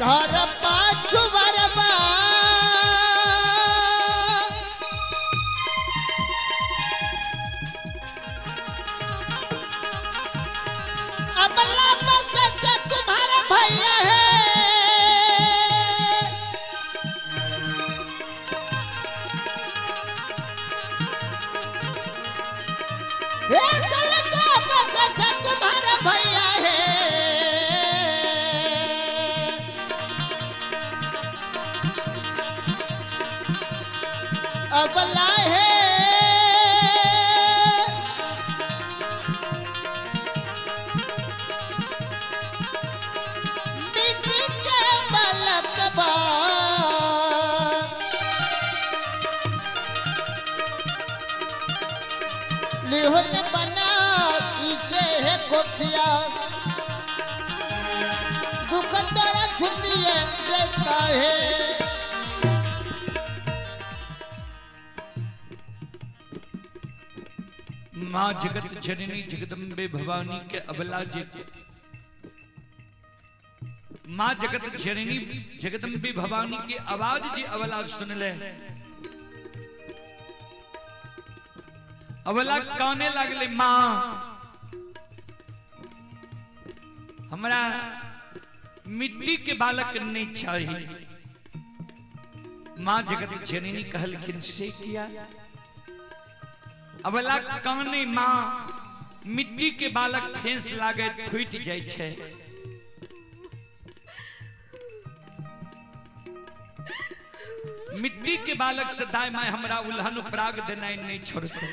घर पाछू बरबा अबला सच्चा तुम्हारा भैया है सच्चा तुम्हारा भैया है अबला है मिट्टी के बालक बा लिहोन बना पीछे है कोठिया दुख तेरा छुट्टिए देता है माँ जगत जननी जगदम्बे भवानी के अबला जी माँ जगत जननी जगदम्बे भवानी की आवाज जी अबला सुन ले अबला काने लगले माँ हमरा मिट्टी के बालक नहीं चाहिए माँ जगत जननी कहलखिन से किया अबला काने माँ मिट्टी के बालक ठेस लागे फूट जाय छे मिट्टी के बालक से दाय माय हमरा उल्हन पराग देनाई नहीं छोड़ते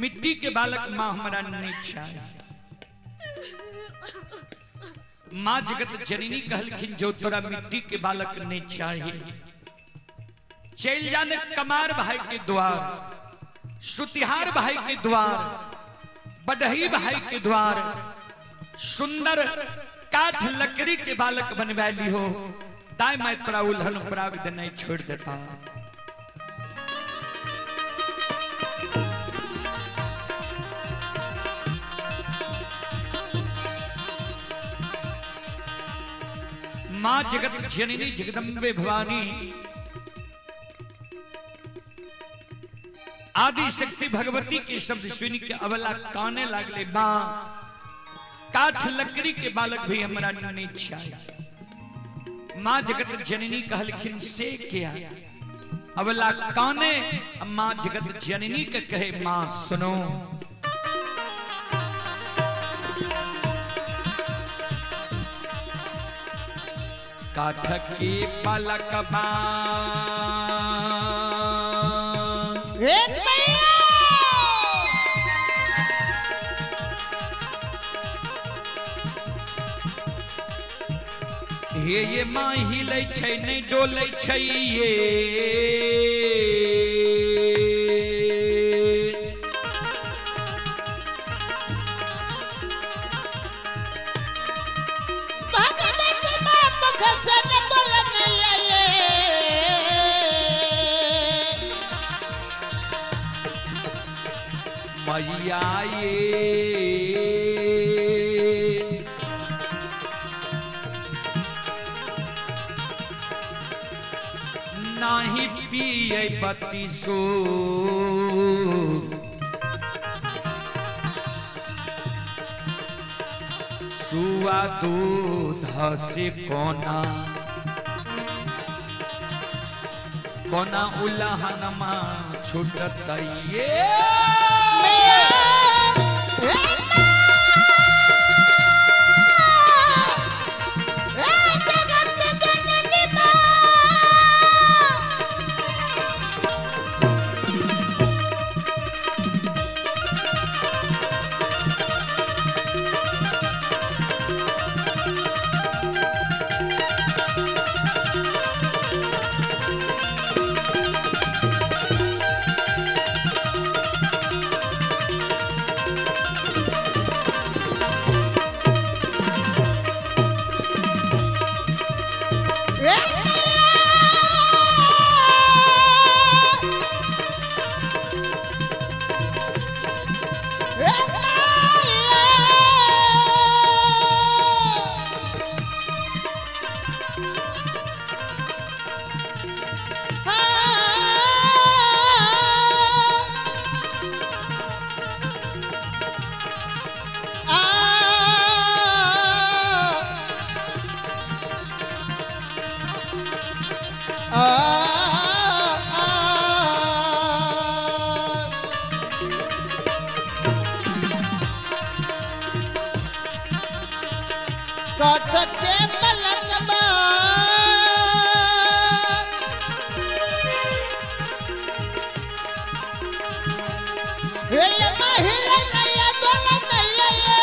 मिट्टी के बालक माँ हमरा नहीं चाहिए माँ जगत जननी कहलखिन जो तोरा मिट्टी के बालक नहीं चाहिए चल जाने कमार भाई के द्वार सुतिहार भाई के द्वार बडही भाई के द्वार सुंदर काठ लकड़ी के बालक बनवाली हो ताई मैं तोरा उल्हन पराग दे नहीं छोड़ देता माँ जगत जननी जगदम्बे भवानी आदि शक्ति भगवती के शब्द सुन के अबला काने लगले माँ काठ लकड़ी के बालक भी हमरा नहीं चाहिए माँ जगत जननी कहलखिन से क्या अबला काने माँ जगत जननी के कहे माँ सुनो काठ के बालक ये माँ हिले छै नहीं डोले छै ये मैया ये नाही पिए पति सो सुआ दूध से कोना कोना उल्हन मां छूटत ये काठ के पलंगबा हिल नैया डोल नैया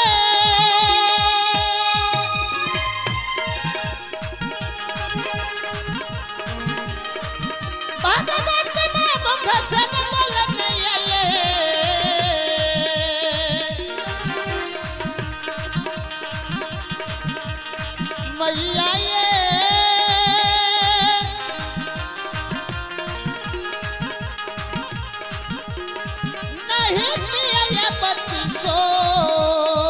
भगवत में मुख छन बोल नैया मैया नहीं पिया ये बत्ती जो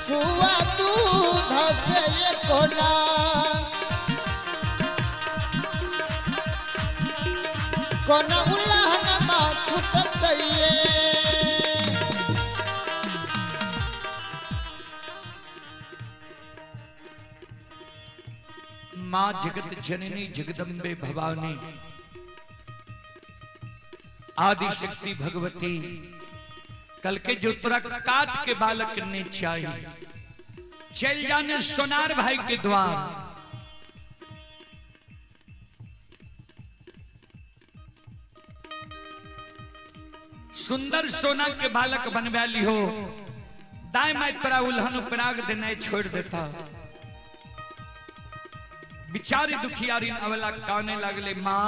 हुआ दूध से ये कोना कोना उल्लाहन मां छुटत ये मां जगत जननी जगदम्बे भवानी आदि शक्ति भगवती कल के जो तोरा काट के बालक ने चाहिए चल जाने सोनार भाई के द्वार सुंदर सोना के बालक बनवा लिहो दाई मैं तोरा उल्हन पराग देने छोड़ देता बिचारी दुखियारी अवला काने लगले मां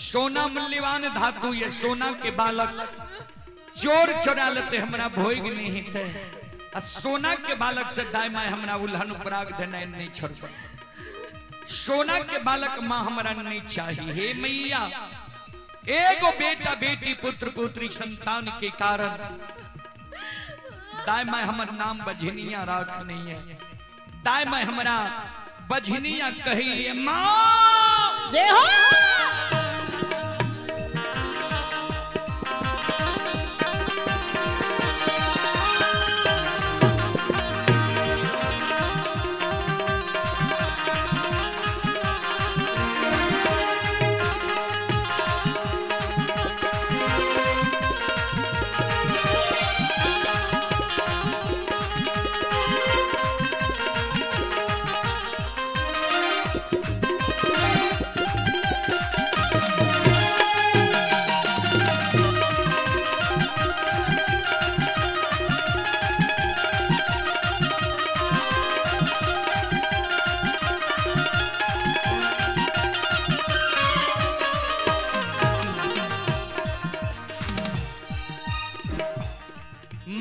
सोना मूल्यवान धातु ये सोना के बालक चोर चोरा लेते हमरा भोग नहीं थे सोना के बालक से दाई माय हमरा उल्हन पराग देने नहीं छोड़ सोना के बालक मां हमरा नहीं चाहिए हे मैया एगो बेटा बेटी पुत्र पुत्री संतान के कारण दाई माय हमर नाम बझनिया राख नहीं है दाई मैं हमरा बझनिया कही मां जय हो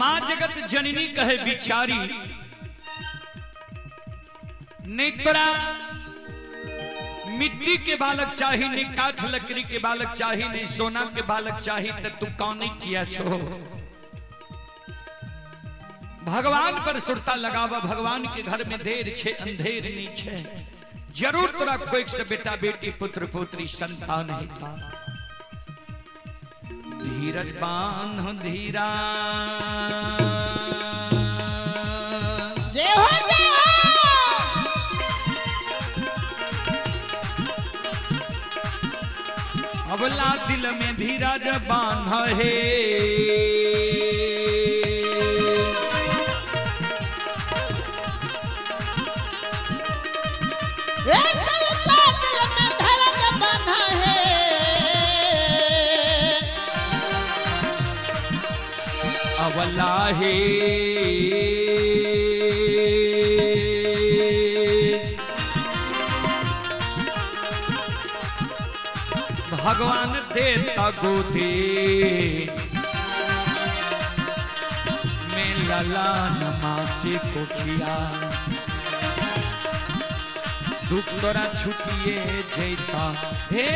मां जगत जननी कहे बिचारी नहीं तोरा मिट्टी के बालक चाहिए नहीं काठ लकड़ी के बालक चाहिए नहीं सोना के बालक चाहिए तो तू कौन नहीं किया छो भगवान पर सुरता लगावा भगवान के घर में देर छे अंधेर नहीं छे जरूर तोरा कोई से बेटा बेटी पुत्र पुत्री संतान ही था धीरज बांध धीरा जय हो अबला दिल में धीरज बांध है अवला है भगवान देता गोदे में ललान माँ से कोठिया दुख तोरा छुटिए जैता हे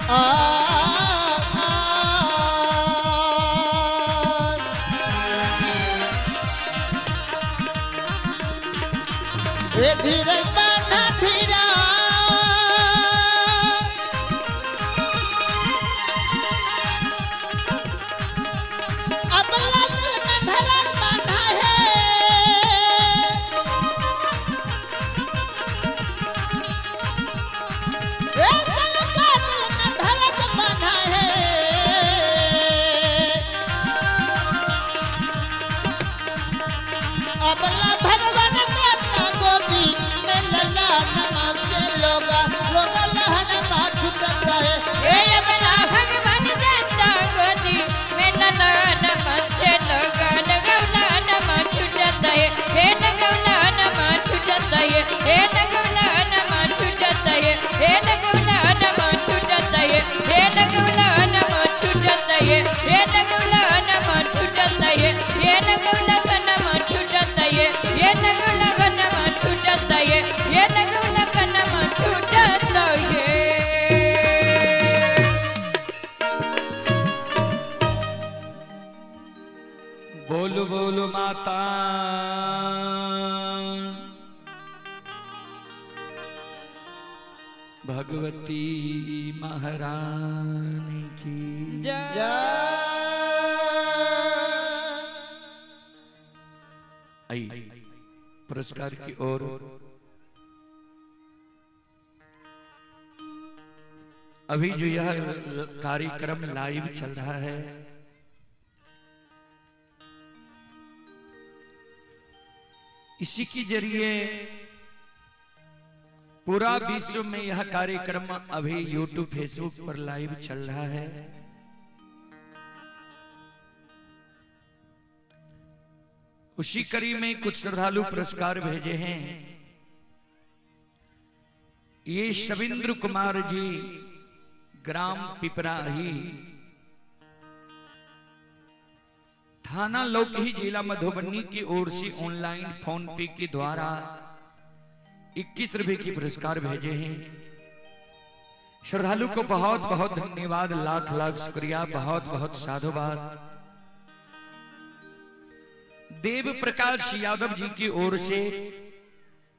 ए धीरे बांधा धीरा अब दिल में धड़क बांधा है ए दिल का दिल में धड़क बांधा है अबला भगवान नमस्ते लोगा लोगा लहन माथ रहे हे अबला भगवान जाता गोदी में ललन मचे लोगा नगौला नमा छुटता है हे नगौला नमा छुटता है हे नगौला नमा छुटता है हे नगौला नमा छुटता है हे नगौला नमा छुटता है हे नगौला नमा छुटता है हे नगौला नमा छुटता है हे नगौला नमा छुटता है हे नगौला नमा छुटता है। बोलो बोलो माता भगवती महारानी की जय। आई पुरस्कार की ओर अभी जो यह कार्यक्रम लाइव चल रहा है इसी के जरिए पूरा विश्व में यह कार्यक्रम अभी YouTube फेसबुक पर लाइव चल रहा है। उसी कड़ी में कुछ श्रद्धालु पुरस्कार भेजे हैं। ये शविंद्र कुमार जी ग्राम पिपराही थाना लौकी जिला मधुबनी की ओर से ऑनलाइन फोन पे के द्वारा 21 रुपए की पुरस्कार भेजे हैं। श्रद्धालु को बहुत बहुत धन्यवाद, लाख लाख शुक्रिया, बहुत बहुत साधुवाद। देव प्रकाश यादव जी की ओर से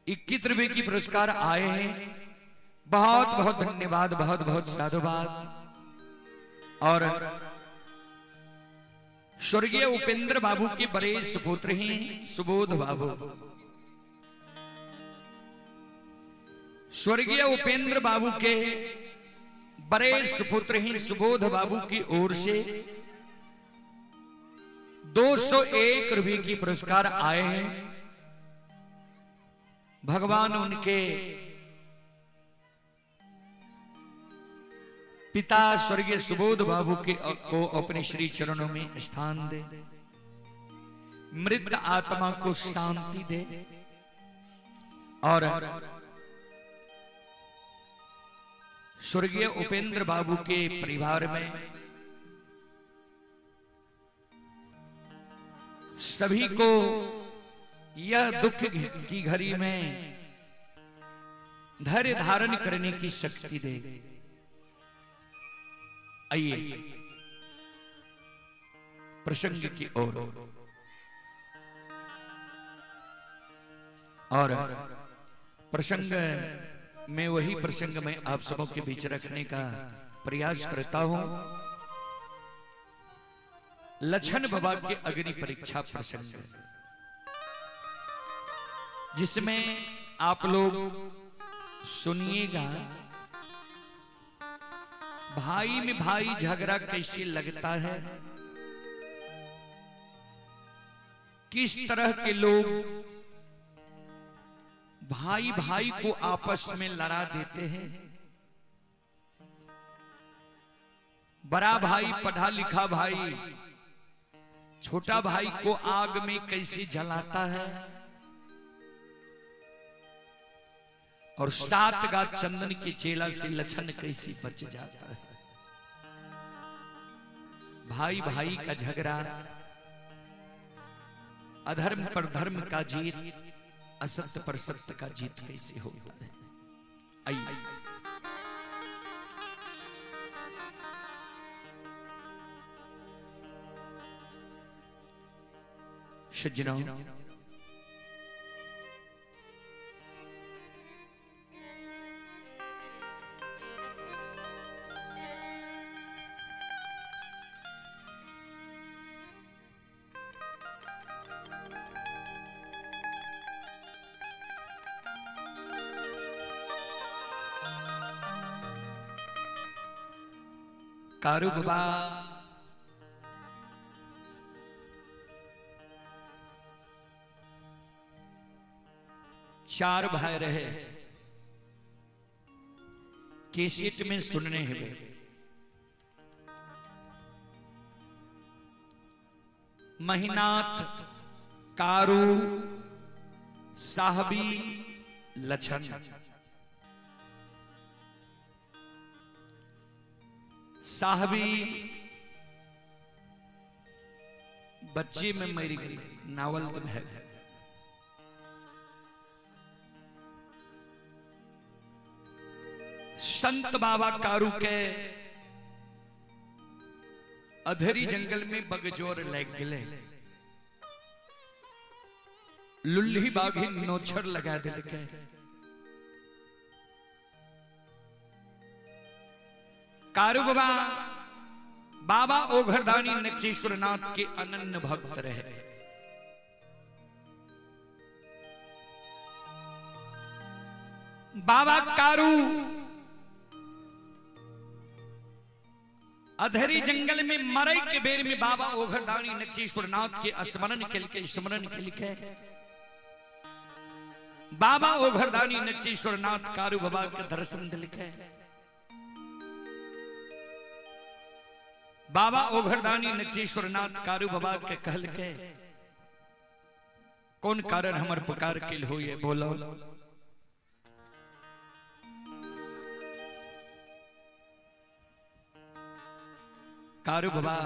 21 रुपए की पुरस्कार आए हैं। बहुत बहुत धन्यवाद, बहुत बहुत साधुवाद। और स्वर्गीय उपेंद्र बाबू के बड़े सुपुत्र हैं सुबोध बाबू। स्वर्गीय उपेंद्र बाबू के बड़े सुपुत्र हैं सुबोध बाबू की ओर से 201 रुपए की पुरस्कार आए हैं। भगवान उनके पिता स्वर्गीय सुबोध बाबू के को अपने श्री चरणों में स्थान दे, मृत आत्मा को शांति दे और स्वर्गीय उपेंद्र बाबू के परिवार में सभी को यह दुख की घड़ी में धैर्य धारण करने की शक्ति दे। आइए प्रसंग की ओर और प्रसंग में वही प्रसंग में आप सबों के बीच रखने का प्रयास करता हूं। लक्षण बाबा के अग्नि परीक्षा प्रसंग जिसमें आप लोग सुनिएगा भाई में भाई झगड़ा कैसे लगता है, किस तरह के लोग भाई भाई को आपस में लड़ा देते हैं। बड़ा भाई पढ़ा लिखा भाई छोटा भाई को आग में कैसे जलाता है और 7 गांठ चंदन के चेला से लक्षण कैसे बच जाता है। भाई भाई का झगड़ा, अधर्म पर धर्म का जीत, असत्य पर सत्य का जीत कैसे होता है। आइए सज्जनों, कारू बाबा चार भाई रहे, कैसेट में सुनने हुए। महिनाथ, कारू, साहबी, लछन। साहबी बच्चे में मर गई, नावल है। संत बाबा कारू के अधेरी जंगल में बगजोर लग गए, लुल्ली बाघी नोछर लगा दिल के। कारू बाबा बाबा ओघरदानी नक्षेश्वर नाथ के अनन्य भक्त रहे। बाबा कारू अधेरी जंगल में मरई के बेर में बाबा ओघरदानी नक्षेश्वर नाथ के स्मरण के लिखे। बाबा ओघरदानी नक्षेश्वर नाथ कारू बाबा के दर्शन दिल के। बाबा ओघरदानी नक्षेश्वर नाथ कारू बाबा के कहल के, कौन कारण हमर पुकार के हो ये बोलो। कारू बाबा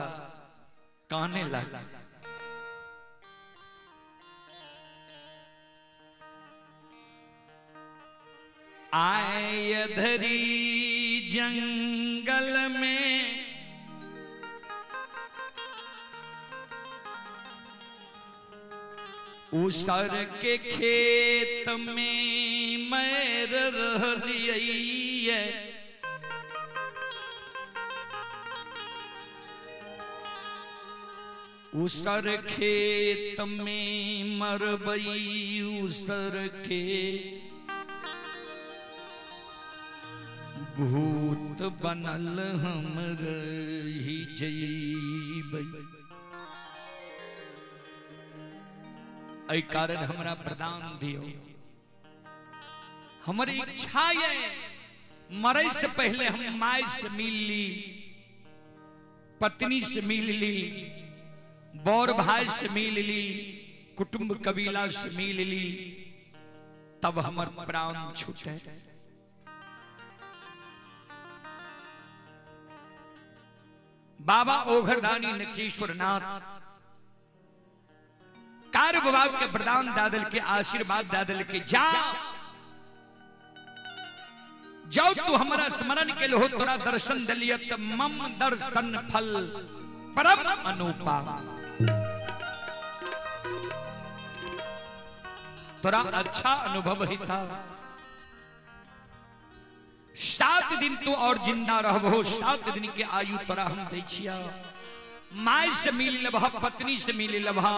कहने लगा, आए अधरी जंगल में उसर के खेत में मैर रही है। उसर खेत में मरबई उसर के भूत बनल हम रही जईबई। ऐ कारण हमरा प्रदान दियो, हमारी इच्छा है मरे से पहले हम माय से मिल ली, पत्नी से मिल ली, बौर भाई से मिल ली, कुटुंब कबीला से मिल ली, तब हमर प्राण छूटे। बाबा ओघरदानी नक्षेश्वर नाथ कारू बाबा के वरदान दादल के आशीर्वाद दादल के जाओ तू हमारा स्मरण के हो, तोरा दर्शन दलियत मम दर्शन फल परम अनुपा। तोरा अच्छा अनुभव ही था। 7 दिन तू और जिंदा रहबो, 7 दिन के आयु तोरा हम दै छिया। माय से मिल लेबह, पत्नी से मिल लेबह,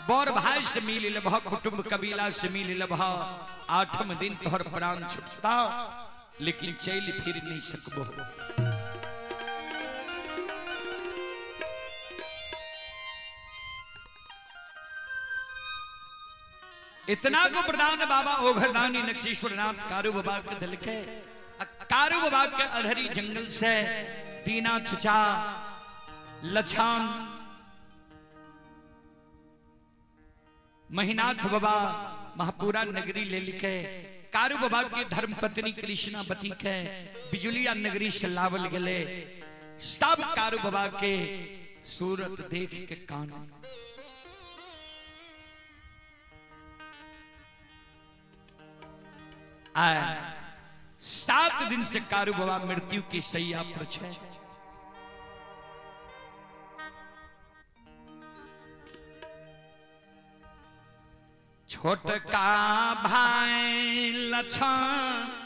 बौर भाई से मिल लेबह, कुटुंब कबीला से मिल लेबह। 8वें दिन तोहर प्राण छूटता, लेकिन चल फिर नहीं सकबो। इतना को प्रदान बाबा ओघरदानी नक्षेश्वर नाथ कारू बाबा के दिल के। कारू बाबा के अधरी जंगल से दीना चचा लछान महिनाथ बाबा महापुरा नगरी ले लिखे। कारू बाबा की धर्म पत्नी कृष्णावती के बिजुलिया नगरी से लावल गले। सब कारू बाबा के सूरत देख के कान। आए 7 दिन से कारू बाबा मृत्यु की शैया पर छे। छोटका भाई लछन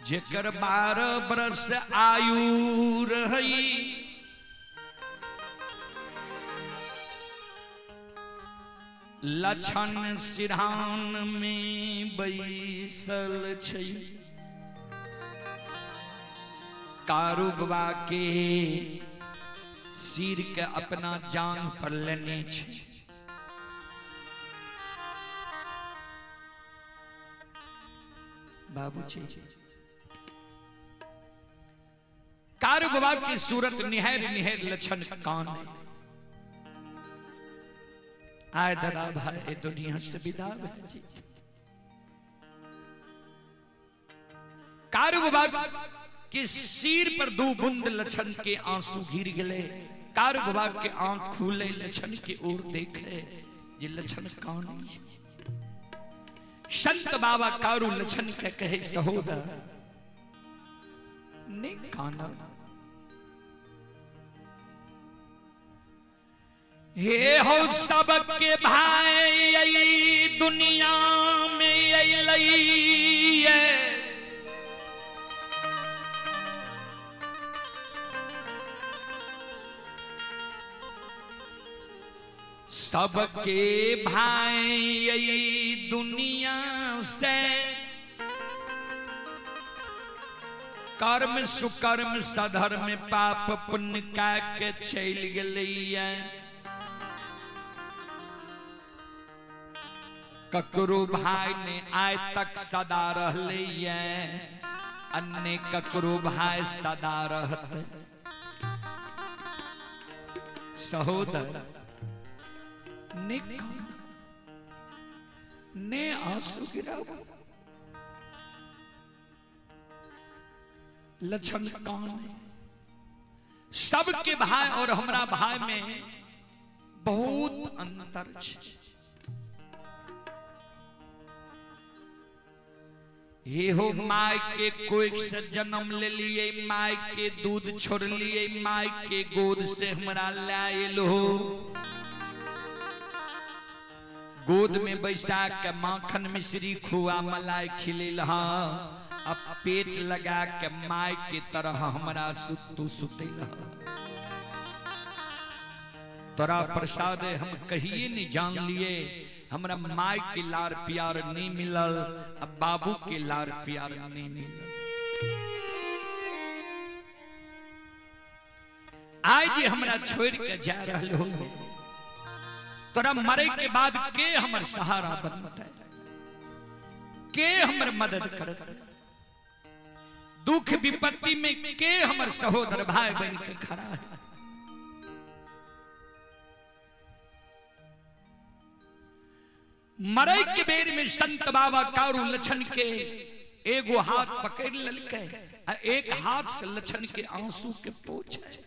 जेकर 12 बरस आयु रही लछन सिरहान में बैसल छै कारुबा के सिर के अपना जान पर लेने छै बाबूजी कारुबा की सूरत निहर निहर लछन कान आए दादा भाई दुनिया से विदा जी कारुबा के सिर पर 2 बूंद लछन के आंसू गिर गए कारुबा के आंख खुले लछन की ओर देखे जे लछन कौन संत बाबा कारू लछन के कहे सहोदर ने काना हे हो सबके भाई दुनिया में अइलैये सबके भाई दुनिया से कर्म सुकर्म सधर्म पाप पुण्य का के चल गए ककरो भाई ने आय तक सदा रहले अन्य ककरो भाई सदा रहते सहोदर ने आंसू गिरावा लछन कान सबके भाई और हमरा भाई में बहुत अंतर है हे हो माय के कोई से जन्म ले लिए माय के दूध छोड़ लिए माय के गोद से हमरा लायल हो गोद में बैसा के माखन मिश्री खुआ मलाई खिलेल अब पेट लगा के माय के तरह हमरा सुतू सुतेल तोरा प्रसाद हम कहिए नहीं जान लिए हमरा माय के लार प्यार नहीं मिलल अब बाबू के लार प्यार नहीं मिलल आज हमरा छोड़ के जा रहल हो तोरा मरे के बाद के हमर सहारा बनता के हमर मदद करता दुख विपत्ति में के हमर सहोदर भाई बन के खड़ा है मरे के बेर में संत बाबा कारू लछन के एगो हाथ पकड़ ललके आ एक हाथ से लछन के आंसू के पोछे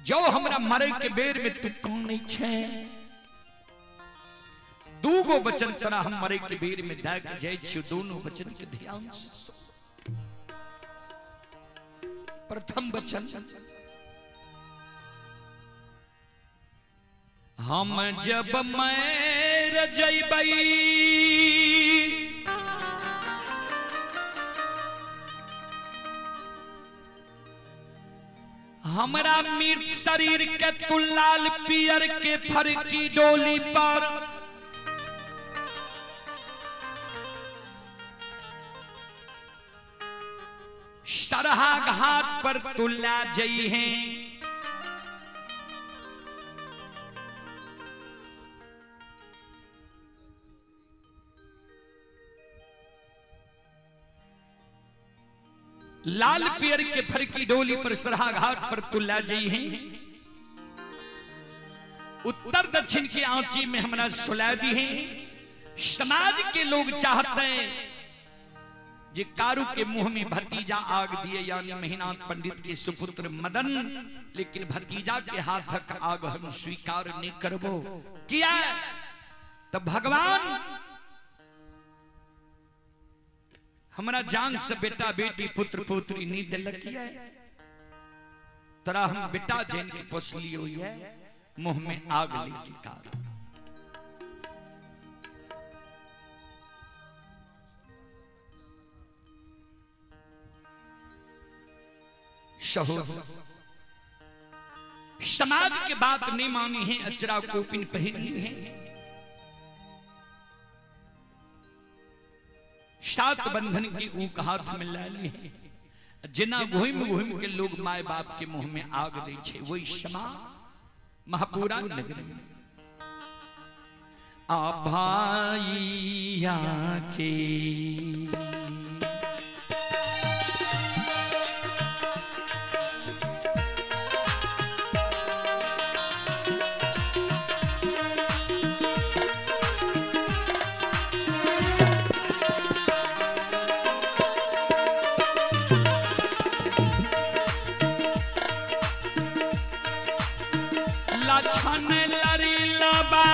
जो हमरा मरे के बेर में तू कौन नहीं छे दूगो वचन तोरा हम मरे के बेर में दा के जाय छी दोनों वचन के ध्यान से सुन प्रथम वचन हम जब मर जइबई हमरा मृत शरीर के तू लाल पियर के फरकी डोली पर सरहा घाट पर तू ला जई है लाल पियर के फरकी डोली पर सरहा घाट पर तू ला जई है उत्तर दक्षिण की आंची में हमरा सुला दी है समाज के लोग चाहते हैं जे कारू के मुंह में भतीजा आग दिए यानी मेहनाथ पंडित के सुपुत्र मदन लेकिन भतीजा के हाथक आग हम स्वीकार नहीं करबो किया तो भगवान हमारा जान से बेटा बेटी पुत्र पुत्री नहीं दिलक है तरा हम बेटा जैन की पोसली हुई है मुंह में आग लेके कार शहोर समाज के बात नहीं मानी है अचरा कोपिन पहनी है सात बंधन की ऊक हाथ में लाली है जिना घुम घुम के लोग माए बाप के मुंह में आग दे छे वही समा महापुरा नगरी आ भाइया के लछन लरी लबा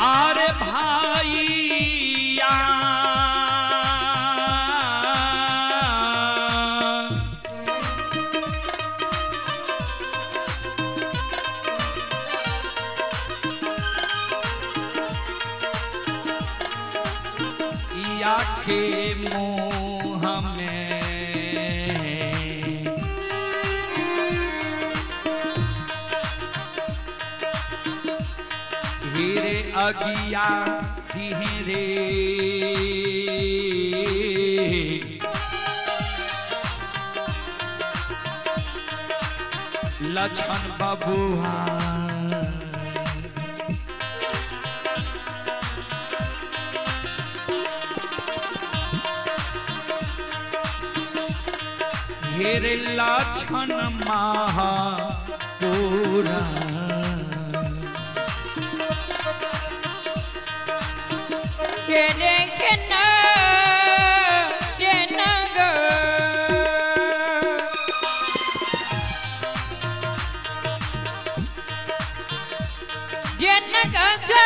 आरे भाइया के मुंह में हीरे अगिया धीरे लछन बबुआ हेरे लाछन महापुरा केने केना केना गो केना गो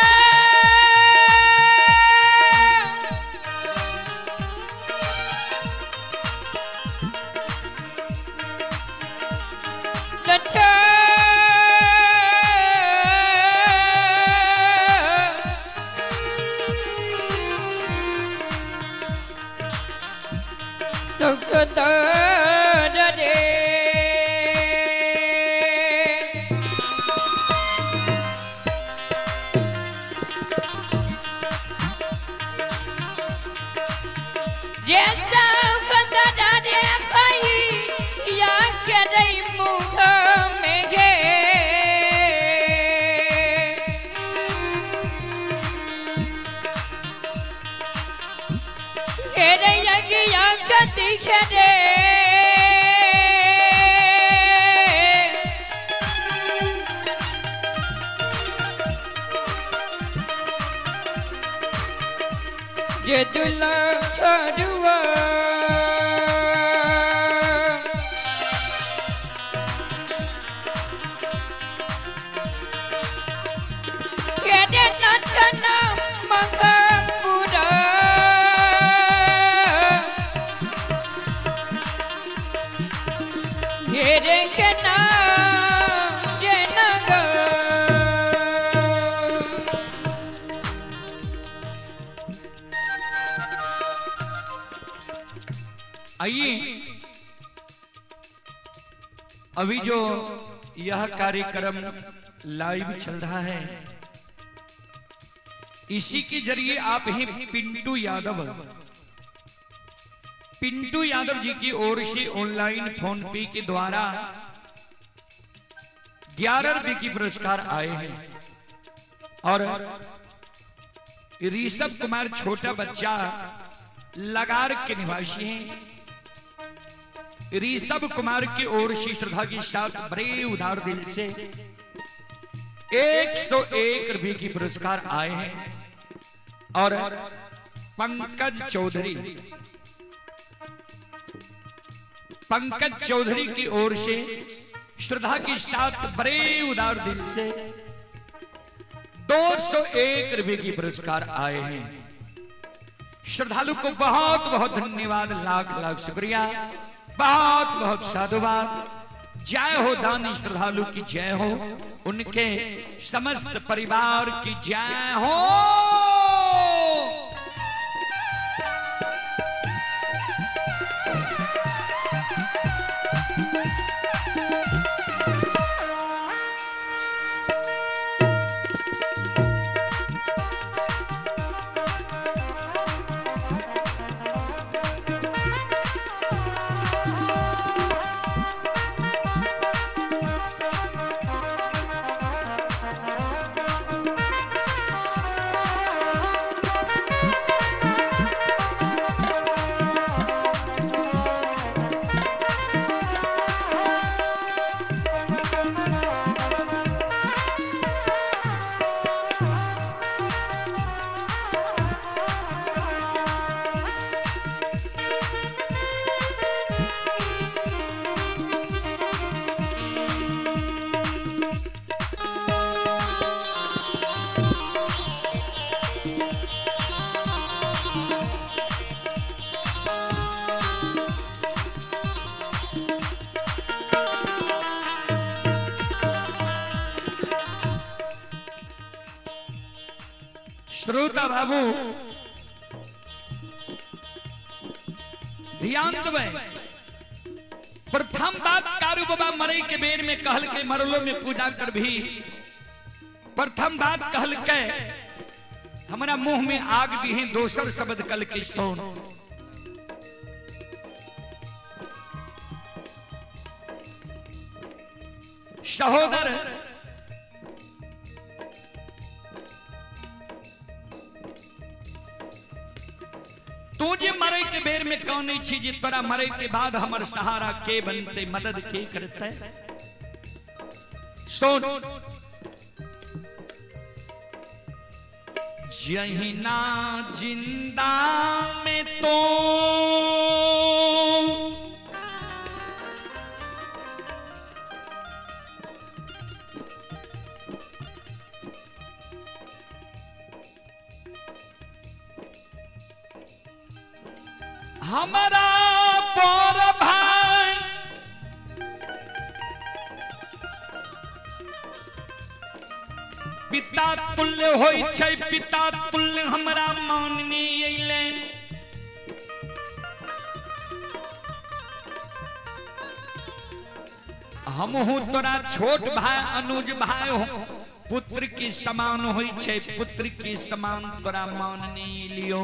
ये दुल्ला छड़ुआ केने नचना महापुरा हेरे केना केना गो आइए अभी जो यह कार्यक्रम लाइव चल रहा है इसी के जरिए आप हैं पिंटू यादव जी की ओर से ऑनलाइन फोन पे के द्वारा 11 रुपए की पुरस्कार आए हैं और ऋषभ कुमार छोटा बच्चा लगार के निवासी हैं ऋषभ कुमार की ओर से श्रद्धा के साथ बड़े उदार दिल से 101 रुपए की पुरस्कार आए हैं और पंकज चौधरी पंकज चौधरी की ओर से श्रद्धा के साथ बड़े उदार दिल से 201 रुपए की पुरस्कार आए हैं। श्रद्धालु को बहुत बहुत धन्यवाद, लाख लाख शुक्रिया, बहुत बहुत साधुवाद। जय हो दानी श्रद्धालु की जय हो, उनके समस्त परिवार की जय हो। श्रोता बाबू ध्यान दें। प्रथम बात कारू बाबा मरई के बेर में कहल के मरलो में पूजा कर भी प्रथम बात कहल के हमारा मुंह में आग दी है, दोसर शब्द कल के सोन। सहोदर तुझे मरे के बेर में कौन चीज तोरा मरे के बाद हमर सहारा के बनते, मदद के करते। सुन यही ना जिंदा में तो हमारा पर भाई पिता तुल्य होई छै, पिता तुल्य हमरा मानने अइले। हमहू तोरा छोट भाई अनुज भाई हो, पुत्र के समान होई छै, पुत्र के समान तोरा मानने लियो।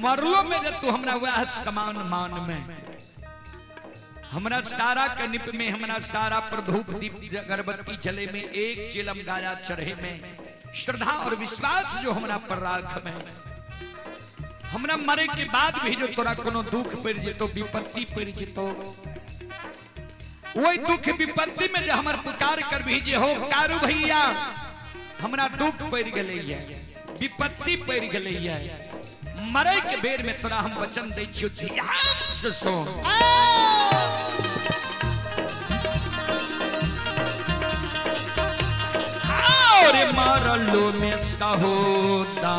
मरलो में जब तू हमरा वह समान मान में, हमरा सारा के निप में, हमरा सारा पर धूप दीप अगरबत्ती जले में, एक चिलम गाया चढ़े में, श्रद्धा और विश्वास जो हमरा पर राख में। हमरा मरे के बाद भी जो तोरा कोनो दुख पड़ जेतो, विपत्ति पड़ जेतो, वही दुख विपत्ति में जो हमर पुकार कर भी जे हो कारू भैया हमरा दुख पड़ गले है, विपत्ति पड़ गले है, मरे के बेर में तोरा हम वचन दै छियो, ध्यान से सुन। और मरलो में सहोदा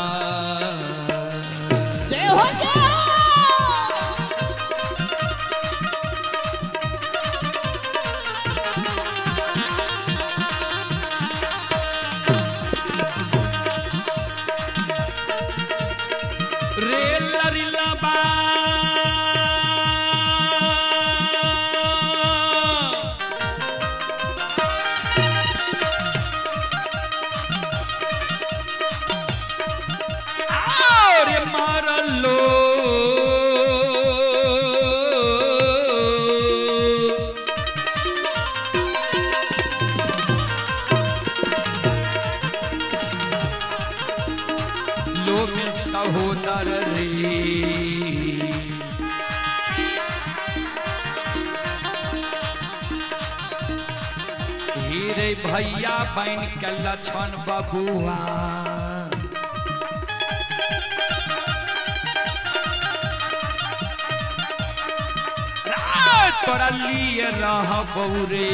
सहोदर रे हीरे भैया बन के लछन बबुआ तोरा लिए रह बौरे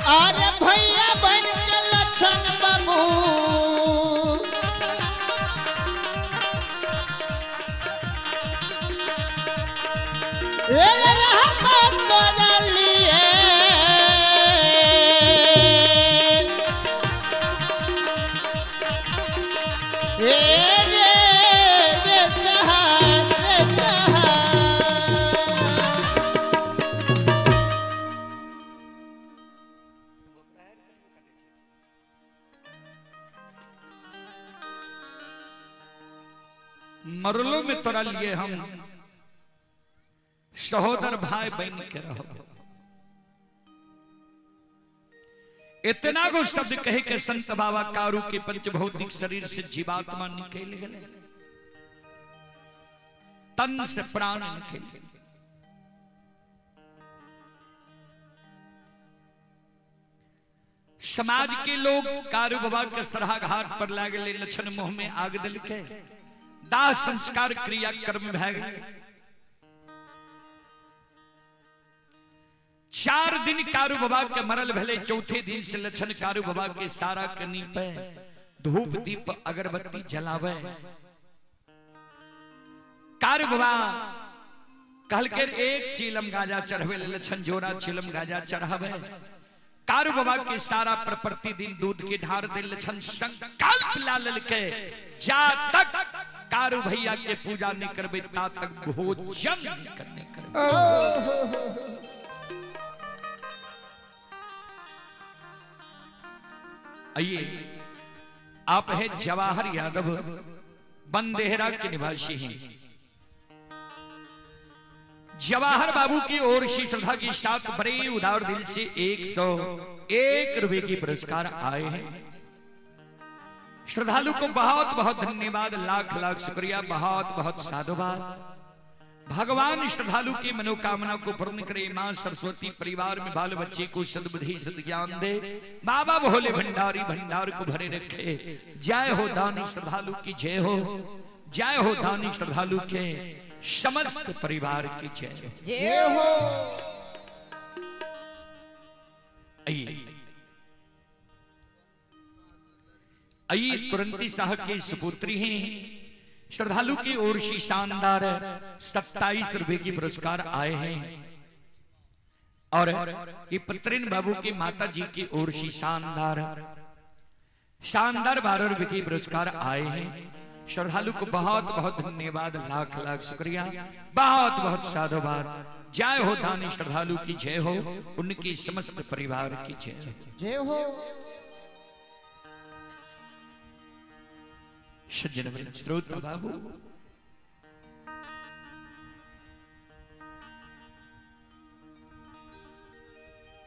अरे भैया बन के लक्षण बाबू मरलो में तोरा लिए हम सहोदर भाई बन के रहो। इतना को शब्द कहे के संत बाबा कारू के पंचभौतिक शरीर से जीवात्मा निकल गए, तन से प्राण निकल गए। समाज के लोग कारू बाबा के सरहा घाट पर लागले लक्षण मुंह में आग दिल के दाह संस्कार क्रिया कर्म भय गए। 4 दिन कारू बाबा के मरल भले, चौथे दिन से लक्षण कारू बाबा के सारा कनी पे धूप दीप अगरबत्ती जलावे। कारू बाबा कहल के एक चीलम गाजा चढ़ावे, लक्षण जोरा चीलम गाजा चढ़ावे। कारू बाबा के सारा प्रति दिन दूध के ढार दे, लक्षण संकल्प ला ललके जा तक कारू भैया के पूजा नहीं करबे ता तक भोजन नहीं करने करबे। आइए, आप है जवाहर यादव, बंदेहरा के निवासी हैं। जवाहर बाबू की ओर से श्रद्धा के साथ बड़े उदार दिल से 101 रुपए की पुरस्कार आए हैं। श्रद्धालु को बहुत बहुत धन्यवाद, लाख लाख शुक्रिया, बहुत बहुत साधुवाद। भगवान श्रद्धालु की मनोकामना को पूर्ण करे। मां सरस्वती परिवार में बाल बच्चे को सद्बुद्धि सद्ज्ञान दे। बाबा भोले भंडारी भंडार को भरे रखे। जय हो दानी श्रद्धालु की जय हो, जय हो दानी श्रद्धालु के समस्त परिवार की जय हो। आइए तुरंती साहब की सुपुत्री हैं। श्रद्धालु की ओर से शानदार 27 रुपए की पुरस्कार आए हैं। और ये पत्रिन बाबू की माता जी की ओर से शानदार 12 रुपए की पुरस्कार आए हैं। श्रद्धालु को बहुत बहुत धन्यवाद, लाख लाख शुक्रिया, बहुत बहुत साधुवाद। जय हो दानी श्रद्धालु की जय हो, उनकी समस्त परिवार की जय हो। सज्जन श्रोता बाबू,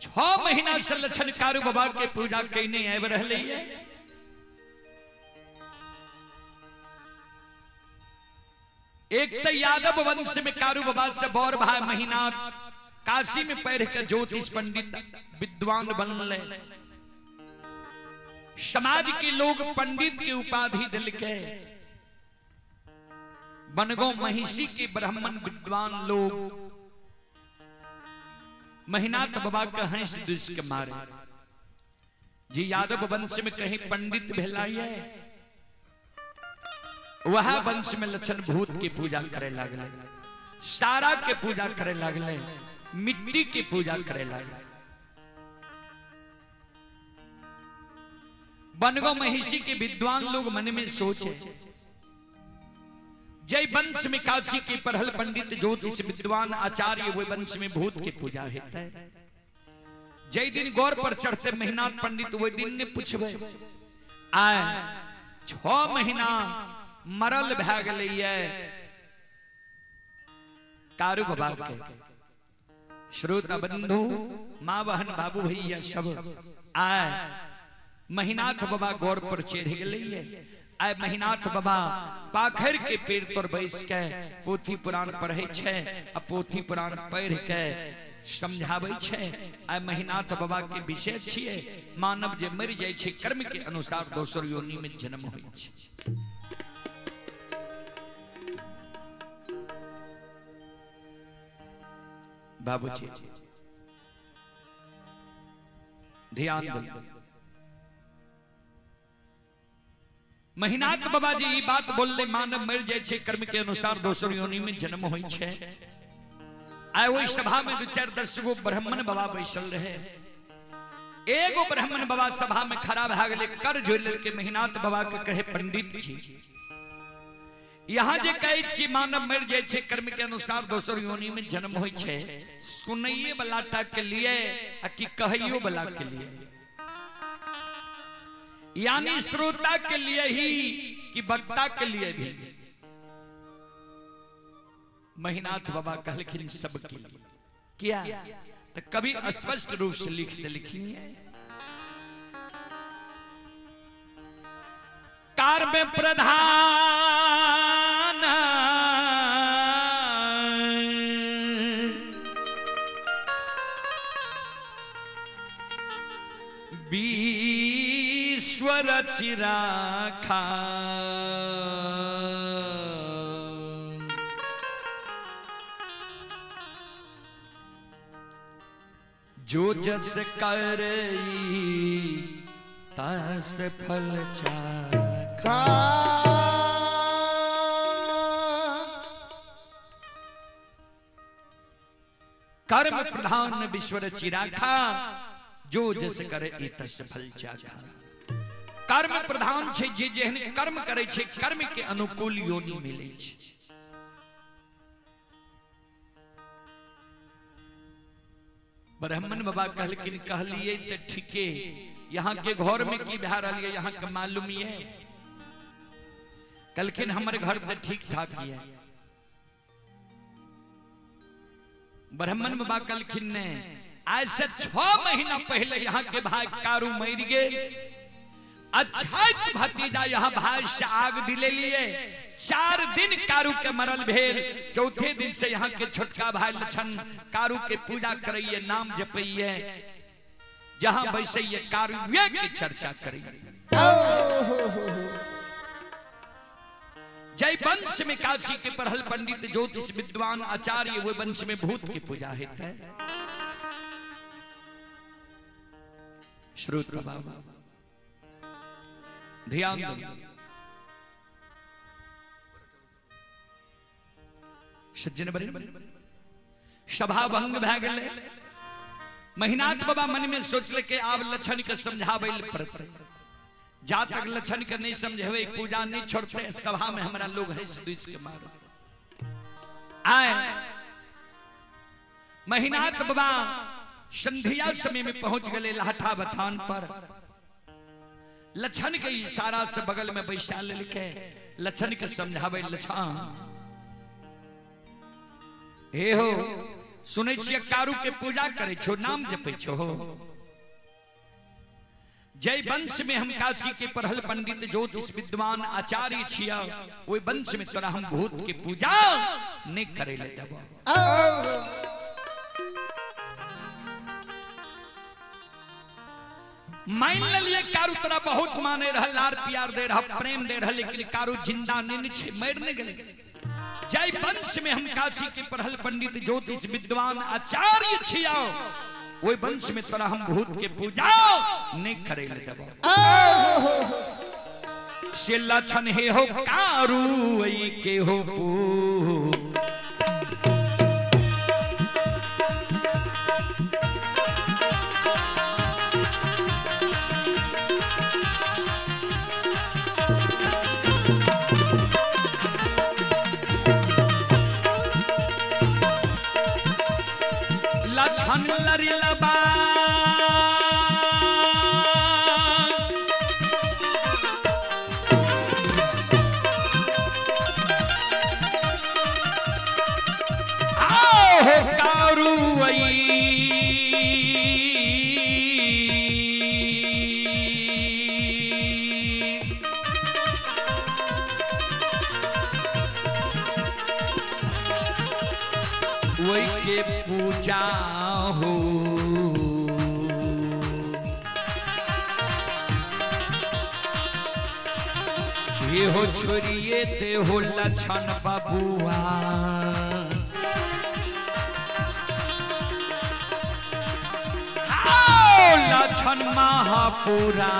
छह महीना से लक्षण कारू बाबा के पूजा कहने आए रहे हैं। एक तो यादव वंश में कारू बाबा से बौर भाई महीना काशी में पैर के ज्योतिष पंडित विद्वान बनले। समाज के लोग पंडित की उपाधि दिल के बनगो महिषी के ब्राह्मण विद्वान लोग महिनाथ बाबा का हंस दुष के मारे जी यादव वंश में कहीं पंडित भेलाइए वह वंश में लक्षण भूत की पूजा करे लगले, सारा के पूजा करे लगले, मिट्टी की पूजा करे लगले। बनगो महिषी के विद्वान लोग मन में सोचे जय वंश में काशी के पढ़ल पंडित ज्योतिष विद्वान आचार्य वे वंश में भूत की पूजा हेता है। जय दिन गौर पर चढ़ते महिनाथ पंडित वो दिन ने पूछबे आए 6 महीना मरल भै गए कारू बाबा के श्रोता बंधु मां बहन बाबू भैया सब आए महिनाथ बाबा गौर पर चढ़ गए। आय महिनाथ बाबा पाखर के पेड़ पर बैस के पोथी पुराण पढ़े छे आ पोथी पुराण पढ़ के समझावे छे। आय महिनाथ बाबा के विषय छिए मानव जे मर जाय छे कर्म के अनुसार दोसर योनि में जन्म होय छे। बाबूजी ध्यान दो। महिनाथ बाबा जी ये बात बोलले मानव मर जाय छे कर्म के अनुसार दोसर योनि में जन्म होय छे। आय ओई सभा में 2-4-10 गो ब्राह्मण बाबा बैसल रहे। एगो ब्राह्मण बाबा सभा में खड़ा भ गेले कर जोल के महिनाथ बाबा के कहे पंडित जी यहाँ जे कहे छी मानव मर जाय छे कर्म के अनुसार दोसर योनि में जन्म होय छे सुनइए वाला के लिए आ कि कहइयो वाला के लिए यानी श्रोता के लिए ही कि वक्ता के लिए भी। महिनाथ बाबा कहलखिन सबके लिए क्या तो कभी स्पष्ट रूप से लिख दे लिखनी है। कार में प्रधान चिराखा जो जस करई तस फल चाखा। कर्म प्रधान विश्वर चिराखा जो जस करे तस फल चाखा। कर्म प्रधान छे जे जेहन कर्म करे छे कर्म के अनुकूल योनि मिले छे। ब्राह्मण बाबा कहलकिन कहलिए त ठीके यहाँ के घर में की भै रहल है यहाँ के मालूम है। कहलकिन हमर घर तो ठीक ठाक है। ब्राह्मण बाबा कहलकिन ने आज से 6 महीना पहले यहाँ के भाई कारू मर गए। अच्छा भतीजा यहाँ भाई से आग दिले लिए 4 दिन कारू के मरल भेल। चौथे दिन से यहाँ के छोटका भाई लक्षण कारू के पूजा करिए नाम जपइए जहां बैसे ये कारू की चर्चा करिए। जय वंश में काशी के पढ़ल पंडित ज्योतिष विद्वान आचार्य वो वंश में भूत की पूजा है। श्रोता बाबा ध्यान दो। सज्जन सभा भंग भै गेले। महिनाथ बाबा मन में सोचले के आब लक्षण के समझावे पड़ते। जा तक लक्षण के नहीं समझे पूजा नहीं छोड़ते सभा में हमारा लोग है के मारे आए। महिनाथ बाबा संध्या समय में पहुंच गए लाठा बथान पर। लक्षण के इशारा से बगल में बैसा लेके लक्षण के समझावे लक्षण हे हो सुनै छियै कारू के पूजा करे छो नाम जपै छो। जय वंश में हम काशी के पढ़ल पंडित ज्योतिष विद्वान आचार्य छिया ओई वंश में तोरा हम भूत के पूजा नहीं करे ले देबो। मान लिये कारू तोरा बहुत माने रहा लार प्यार दे रहा प्रेम दे रहा लेकिन कारू जिंदा नहीं छे मर नहीं गेले। जय वंश में हम काशी के पढ़ल पंडित ज्योतिष विद्वान आचार्य छियाओ वो वंश में तोरा हम भूत के पूजाओ नहीं करे ले देबो से लक्षण हे हो कारू वही के हो पू पूजा हो ये हो छोरिए ते हो लक्षण बबुआ लक्षण महापुरा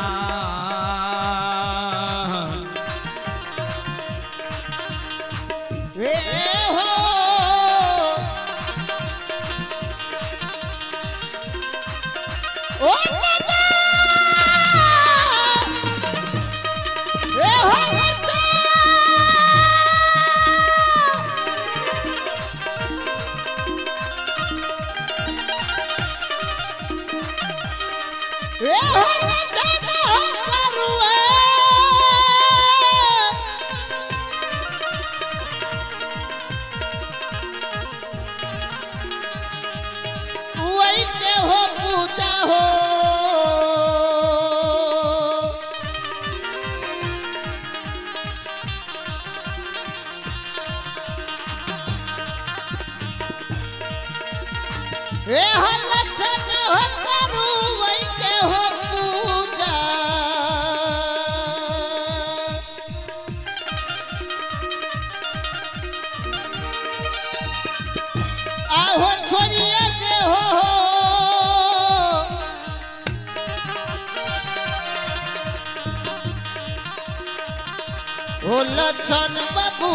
लक्षण बाबू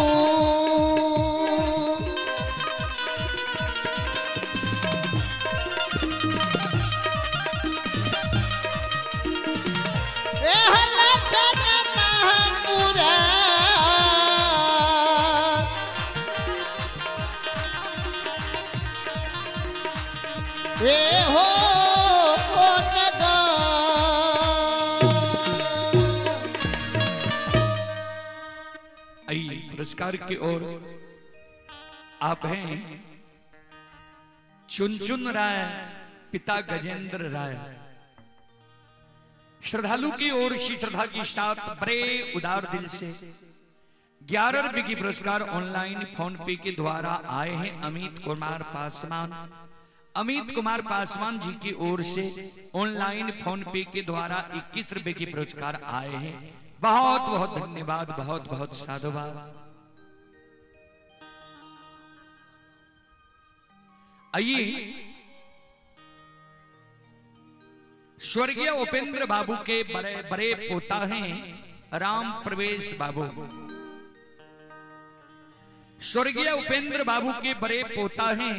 पुरस्कार की ओर आप हैं चुनचुन राय पिता गजेंद्र राय। श्रद्धालु की ओर श्री श्रद्धा की साथ बड़े उदार दिल से 11 रुपए की पुरस्कार ऑनलाइन फोन पे के द्वारा आए हैं अमित कुमार पासवान। अमित कुमार पासवान जी की ओर से ऑनलाइन फोन पे के द्वारा 21 रुपए की पुरस्कार आए हैं। बहुत बहुत धन्यवाद, बहुत बहुत साधुवाद। आइए स्वर्गीय उपेंद्र बाबू के बड़े बड़े पोता हैं राम प्रवेश बाबू। स्वर्गीय उपेंद्र बाबू के बड़े पोता हैं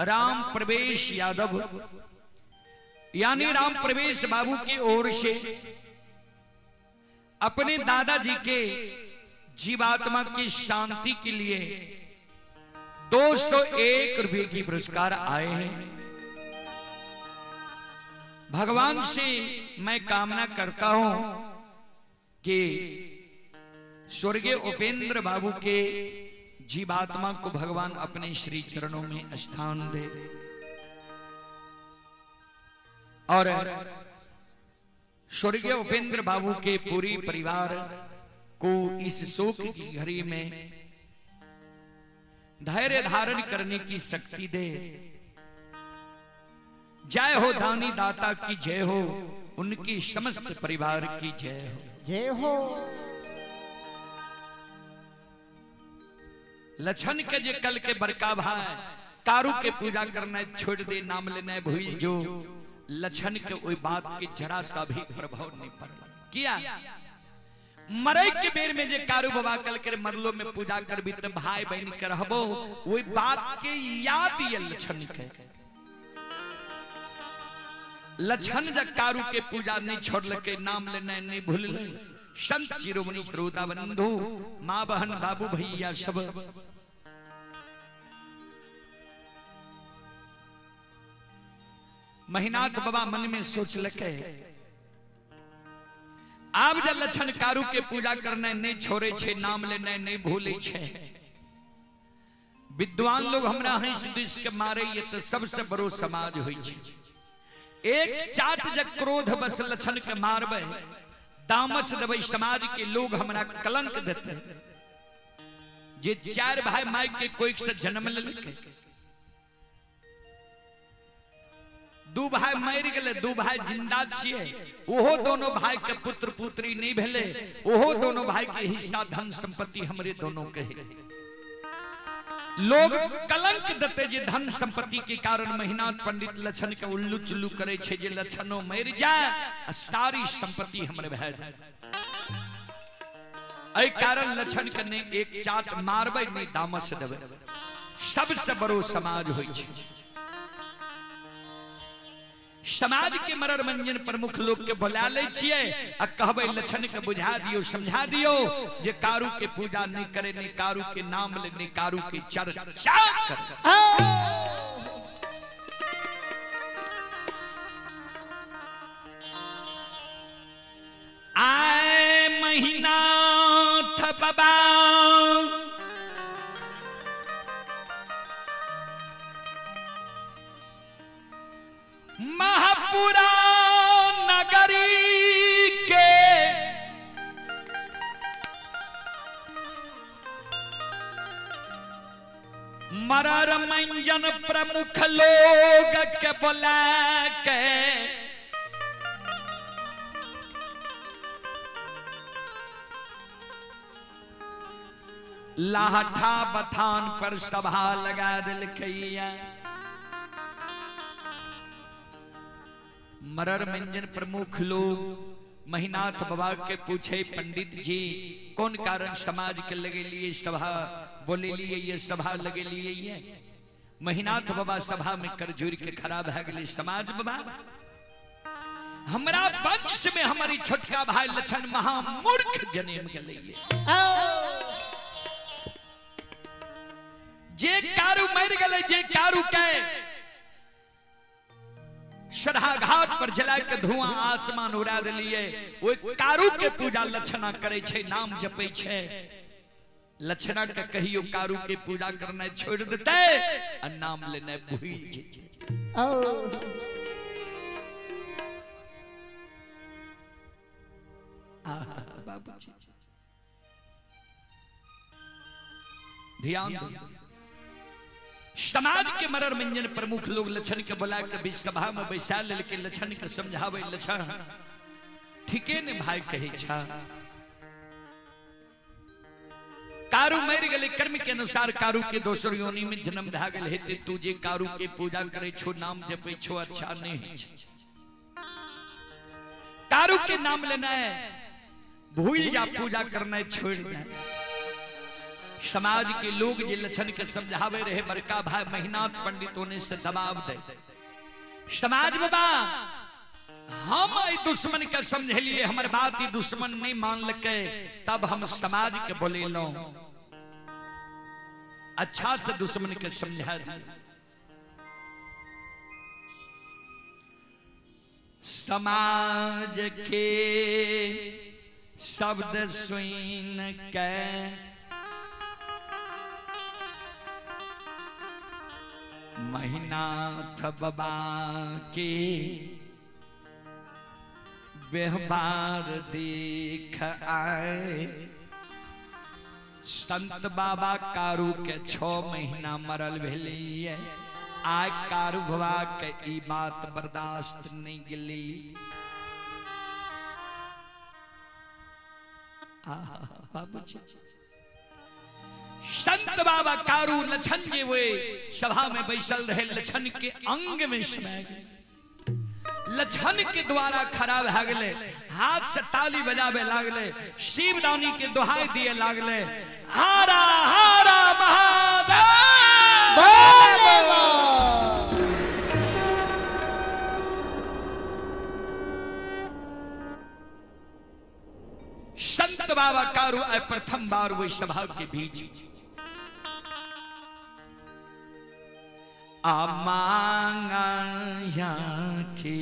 राम प्रवेश यादव, यानी राम प्रवेश बाबू की ओर से अपने दादाजी के जीवात्मा की शांति के लिए 201 रुपए की पुरस्कार आए हैं। भगवान से मैं कामना करता हूं कि स्वर्गीय उपेंद्र बाबू के जीवात्मा को भगवान अपने श्री चरणों में स्थान दे और स्वर्गीय उपेंद्र बाबू के पूरी परिवार को इस शोक की घड़ी में धैर्य धारण करने की शक्ति दे। जय हो दानी दाता की जय हो, उनकी समस्त परिवार की जय हो। जय हो। लछन के जे कल के बड़का भाई कारू के पूजा करना छोड़ दे, नाम लेना भूल जो। लछन के ओई बात के जरा सा भी प्रभाव नहीं पड़ला। किया मरे के बेर में जे कारू बाबा कल के मरलो में पूजा करबी त भाई बहन के रहबो, ओई बात के याद ये लछन के। लछन जब कारू के पूजा नहीं छोड़ल के, नाम लेना नहीं भूलले, संत शिरोमणि श्रोता बंधु माँ बहन बाबू भैया सब महिनाथ बाबा मन में सोच लके, आप जब लछन कारू के पूजा करने नहीं छोड़े छे, नाम लेने नहीं भूले छे। विद्वान लोग हमरा हंस दिस के मारे, ये तो सबसे बड़ो समाज होई छे। एक चाट जब क्रोध बस लछन के मारबे, तामस देवे, समाज के लोग हमरा कलंक देते। जे चार भाई माई के कोई से जन्म लेलके, दू भाई मर गए, दू भाई जिंदा छिए, ओहो दोनों भाई के पुत्र पुत्री नहीं भेले, ओहो दोनों भाई के हिस्सा धन संपत्ति हमरे दोनों के है। लोग कलंक देते जे धन संपत्ति के कारण महिनाथ पंडित लछन के उल्लू चुल्लू करे छे, जे लछनो मर जाए सारी संपत्ति हमरे भै जाए। एहि कारण लछन के ने एक चाट मारबे नहीं दामस देवे, सबसे बड़ो समाज होई छे। समाज के मरर मंजन प्रमुख लोग के बुला ले छिए आ कहबे लछन के बुझा दियो, समझा दियो जे कारू के पूजा नहीं करे, नहीं कारू के नाम ले, नहीं कारू के चर्चा करे। आए महिनाथ बाबा महापुरा नगरी के मरर मंजन प्रमुख लोग के बुला के लाठा बथान पर सभा लगा दिलकैया। मरर मंजन प्रमुख लोग महिनाथ बाबा के पूछे, पंडित जी कौन कारण समाज के लगे लिए सभा, बोले लिए ये सभा लगे लिए ये। महिनाथ बाबा सभा में कर जोड़ के खराब है गए, समाज बाबा हमरा वंश में हमारी छोटका भाई लछन महामूर्ख जन्म गए, जे कारू मर गए, जे कारू के शराघाट पर जला के धुआं आसमान उड़ा दिलिए, वो कारू के पूजा लछना करे छे, नाम जपे छे। लछना के कहियो कारू के पूजा करना छोड़ देते और नाम लेने भूल जेते। बाबूजी ध्यान दो। समाज के मरर मंजन प्रमुख लोग लछन के बुला के बीच सभा में बैसा लेके लछन के समझावे, लछन ठीके ने भाई कहे छा, कारू मर गए, कर्म के अनुसार कारू के दोसर योनि में जन्म भा गए हेते, तू जे कारू के पूजा करे छो, नाम जपे छो, अच्छा नहीं छे। कारू के नाम लेना है भूल जा, पूजा करना है छोड़ दे। समाज के लोग जे लछन के समझावे रहे, बड़का भाई महिनाथ पंडितों ने से दबाव दे। समाज बाबा हम दुश्मन के समझ लिए, हमारे बात ही दुश्मन नहीं मान लके, तब हम समाज के बोले लो, अच्छा से दुश्मन के समझा दिए। समाज के शब्द सुन के महिनाथ बाबा के व्यवहार देख आए, संत बाबा कारू के 6 महीना मरल भेलिए, आय कारू बाबा के ई बात बर्दाश्त नहीं गली। बाबूजी संत बाबा कारू लछन जे हुए सभा में बैसल रहे, लछन के अंग में समय लछन के द्वारा खड़ा भ गए, हाथ से ताली बजावे लागले, शिवदानी के दोहाई दिए लागले, हारा हारा महादेव। संत बाबा कारू प्रथम बार हुई सभा के बीच आमांगा के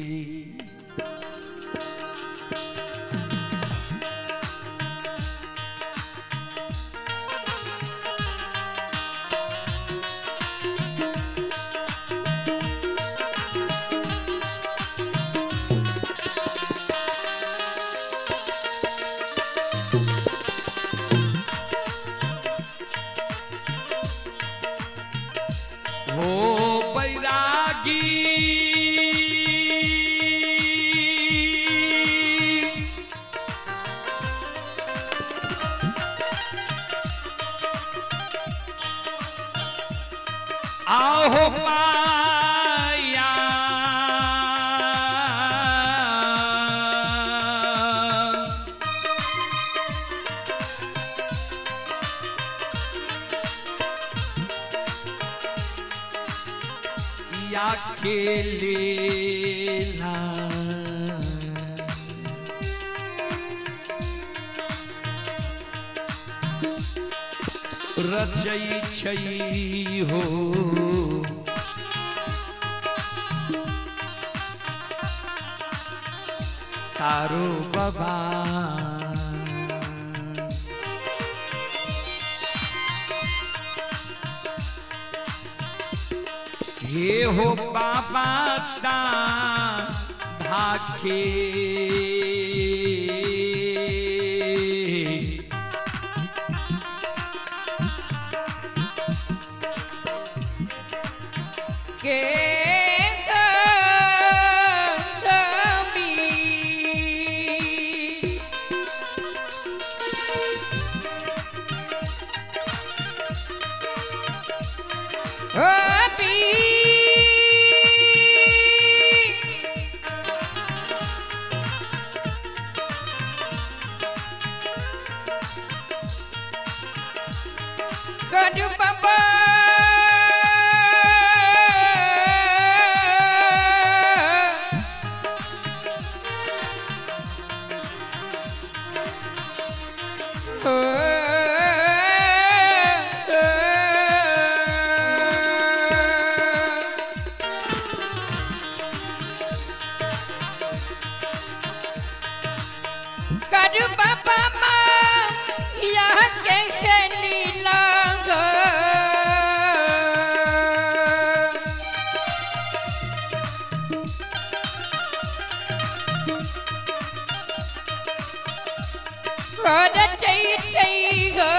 आहो पाया या खेलेला रचई छई हो तारो बाबा हे हो बाबा सा भाखे Gadu Baba Gadu Baba ma ya ke lila Ada cai cai go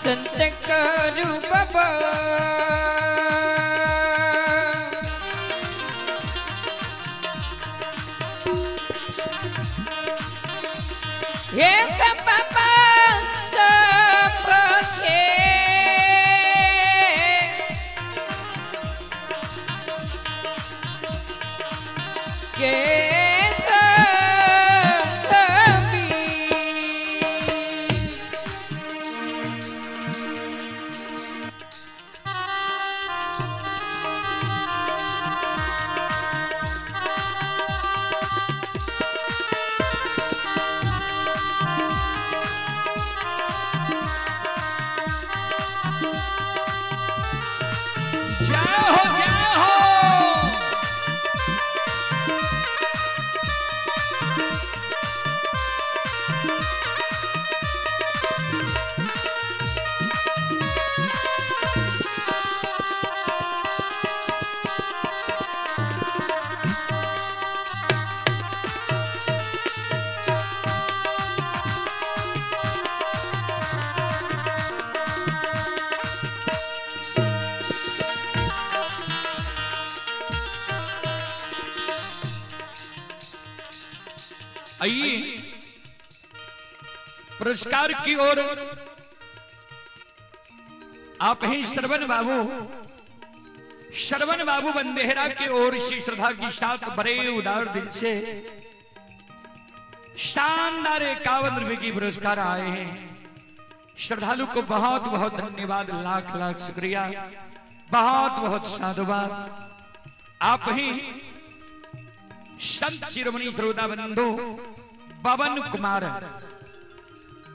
Sant Karu Baba Ye Baba sabke आइए पुरस्कार की ओर आप हैं श्रवण बाबू बंदेहरा की ओर से श्रद्धा के साथ बड़े उदार दिल से शानदार 51 रुपए की पुरस्कार आए हैं। श्रद्धालु को बहुत बहुत धन्यवाद, लाख लाख शुक्रिया, बहुत बहुत साधुवाद। आप ही संत शिरोमणि श्रोता बंधु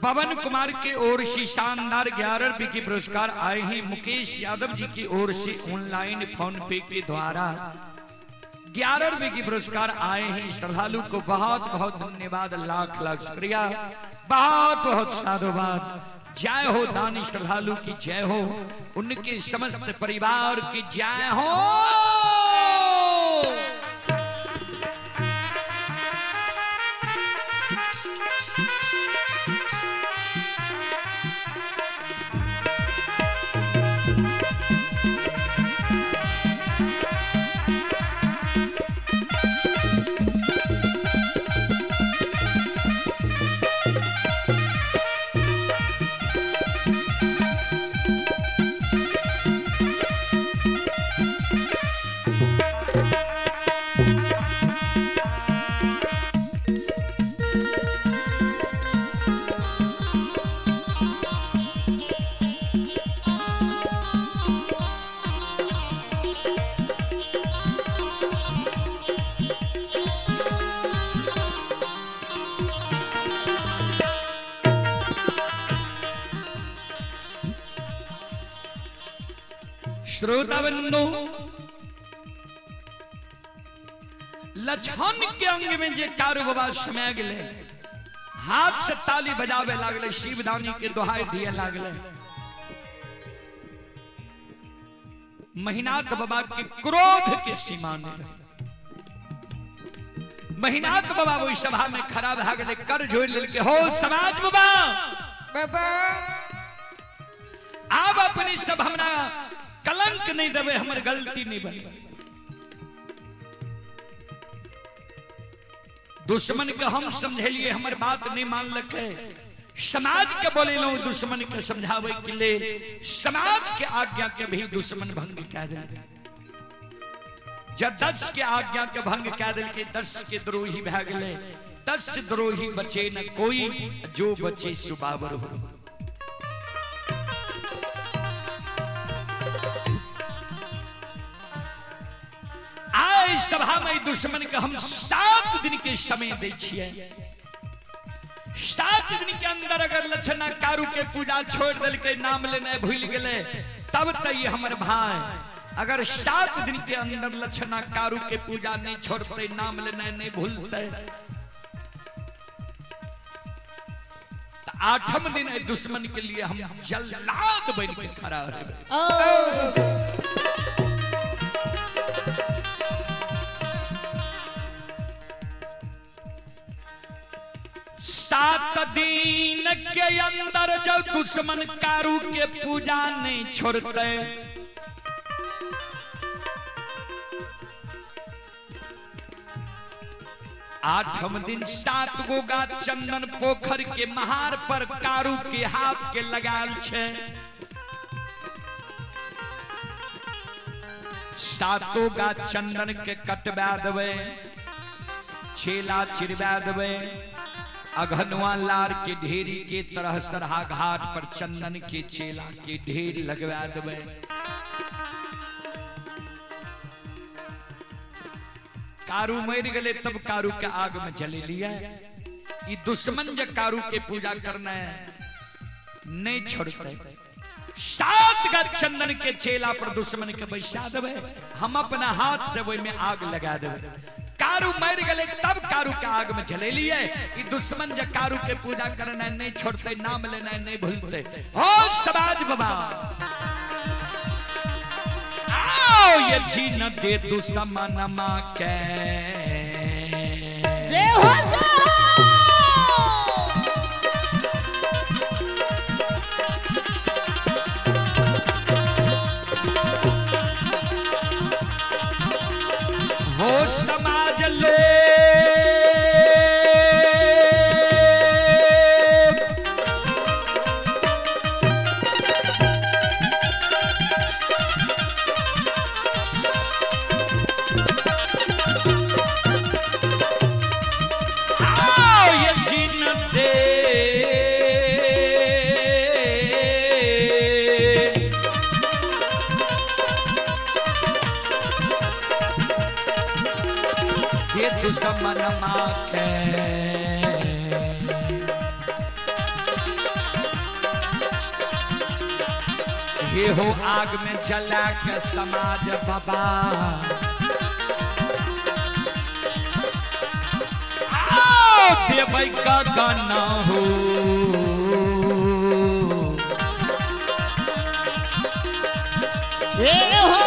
पवन कुमार के ओर से शानदार 11 रुपए की पुरस्कार आए हैं। मुकेश यादव जी की ओर से ऑनलाइन फोन पे के द्वारा 11 रुपए की पुरस्कार आए हैं। श्रद्धालु को बहुत बहुत धन्यवाद, लाख लाख शुक्रिया, बहुत बहुत साधुवाद। जय हो दानी श्रद्धालु की जय हो, उनके समस्त परिवार की जय हो। श्रोता बंधु, लछन के अंग में जे कारू बाबा समय गले, हाथ से ताली बजावे लागले, शिवदानी के दोहाई दिए लागले। महिनाथ बाबा के क्रोध के सीमा में महिनाथ बाबा वो सभा में खड़ा भा गए, कर जोड़ लेके हो समाज बाबा आप अपनी सब हमरा कलंक नहीं देवे, हमारी गलती नहीं बनी। दुश्मन के हम समझेलिए, हमारी बात नहीं मान लगे, समाज के बोले लो दुश्मन के समझावे के लिए, समाज के आज्ञा के भी दुश्मन भंग कह दे। जब 10 के आज्ञा के भंग कह दे के 10 के द्रोही भाग गए, 10 द्रोही बचे न कोई, जो बचे सुबाबर हो। आए सभा में दुश्मन के हम 7 दिन के समय दे छिए। 7 दिन के अंदर अगर लक्षणा कारू के पूजा छोड़ दिल के नाम लेने भूल गए, तब तक ये हमारे भाई अगर 7 दिन के अंदर लक्षणा कारू के पूजा नहीं छोड़ते, नाम लेने नहीं भूलते, तो 8वें दिन दुश्मन के लिए हम जल्लाद बन के खड़ा है। 7 दिन के अंदर जब दुश्मन कारू के पूजा नहीं छोड़ते, 8वें दिन 7 गो गा चंदन पोखर के महार पर कारू के हाथ के लगाल छे। 7 गा चंदन के कटवा देवे, छेला चिरवा देवे, अघनुआ लार के ढेरी के तरह सरहा घाट पर चंदन के छेला के ढेर लगवा देवे। कारू मर गए तब कारू के आग में जले लिया। ये दुश्मन जो कारू के पूजा करना है नहीं छोड़ते, 7 गा चंदन के छेला पर दुश्मन के बैसा देवे, हम अपना हाथ से वही में आग लगा देवे। कारू मर गए तब कारू के आग में जले लिए। ये दुश्मन जो कारू के पूजा करना नहीं छोड़ते, नाम लेना नहीं भूलते। हो समाज बाबा आओ ये जीन दे दुश्मन मां के हो समाज लो दुश्मन माखे ये हो आग में जला के समाज बाबा देवै का गाना हो ये हो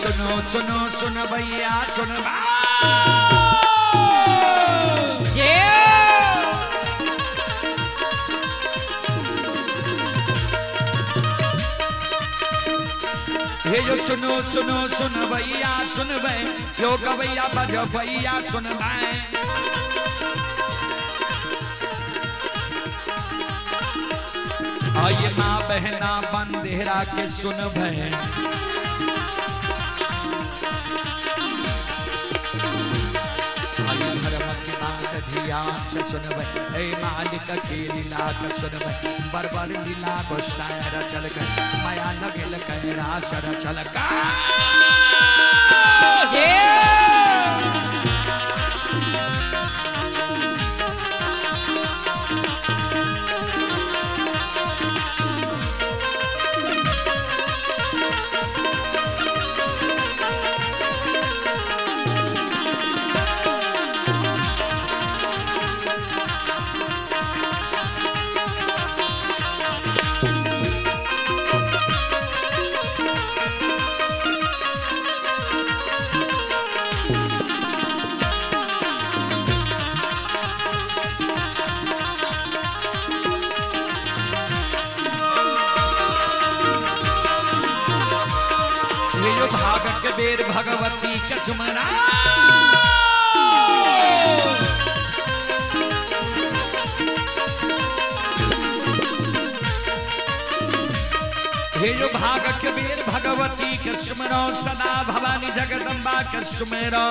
सुनो सुनो सुन भैया सुन ये जो सुनो सुनो सुन भैया सुन भाई यो गवैया बज भैया सुन भाई आइए माँ बहना बंदेरा के सुन भाई ध्यान से सुनबे हे मालिक की लीला का सुनबे बरबर लीला को शायर चल गए माया लगल कहरा सर चल भागत बेर भगवती का सुमरा हे जो भागत बेर भगवती के सुमरो सदा भवानी जगदम्बा के सुमेरो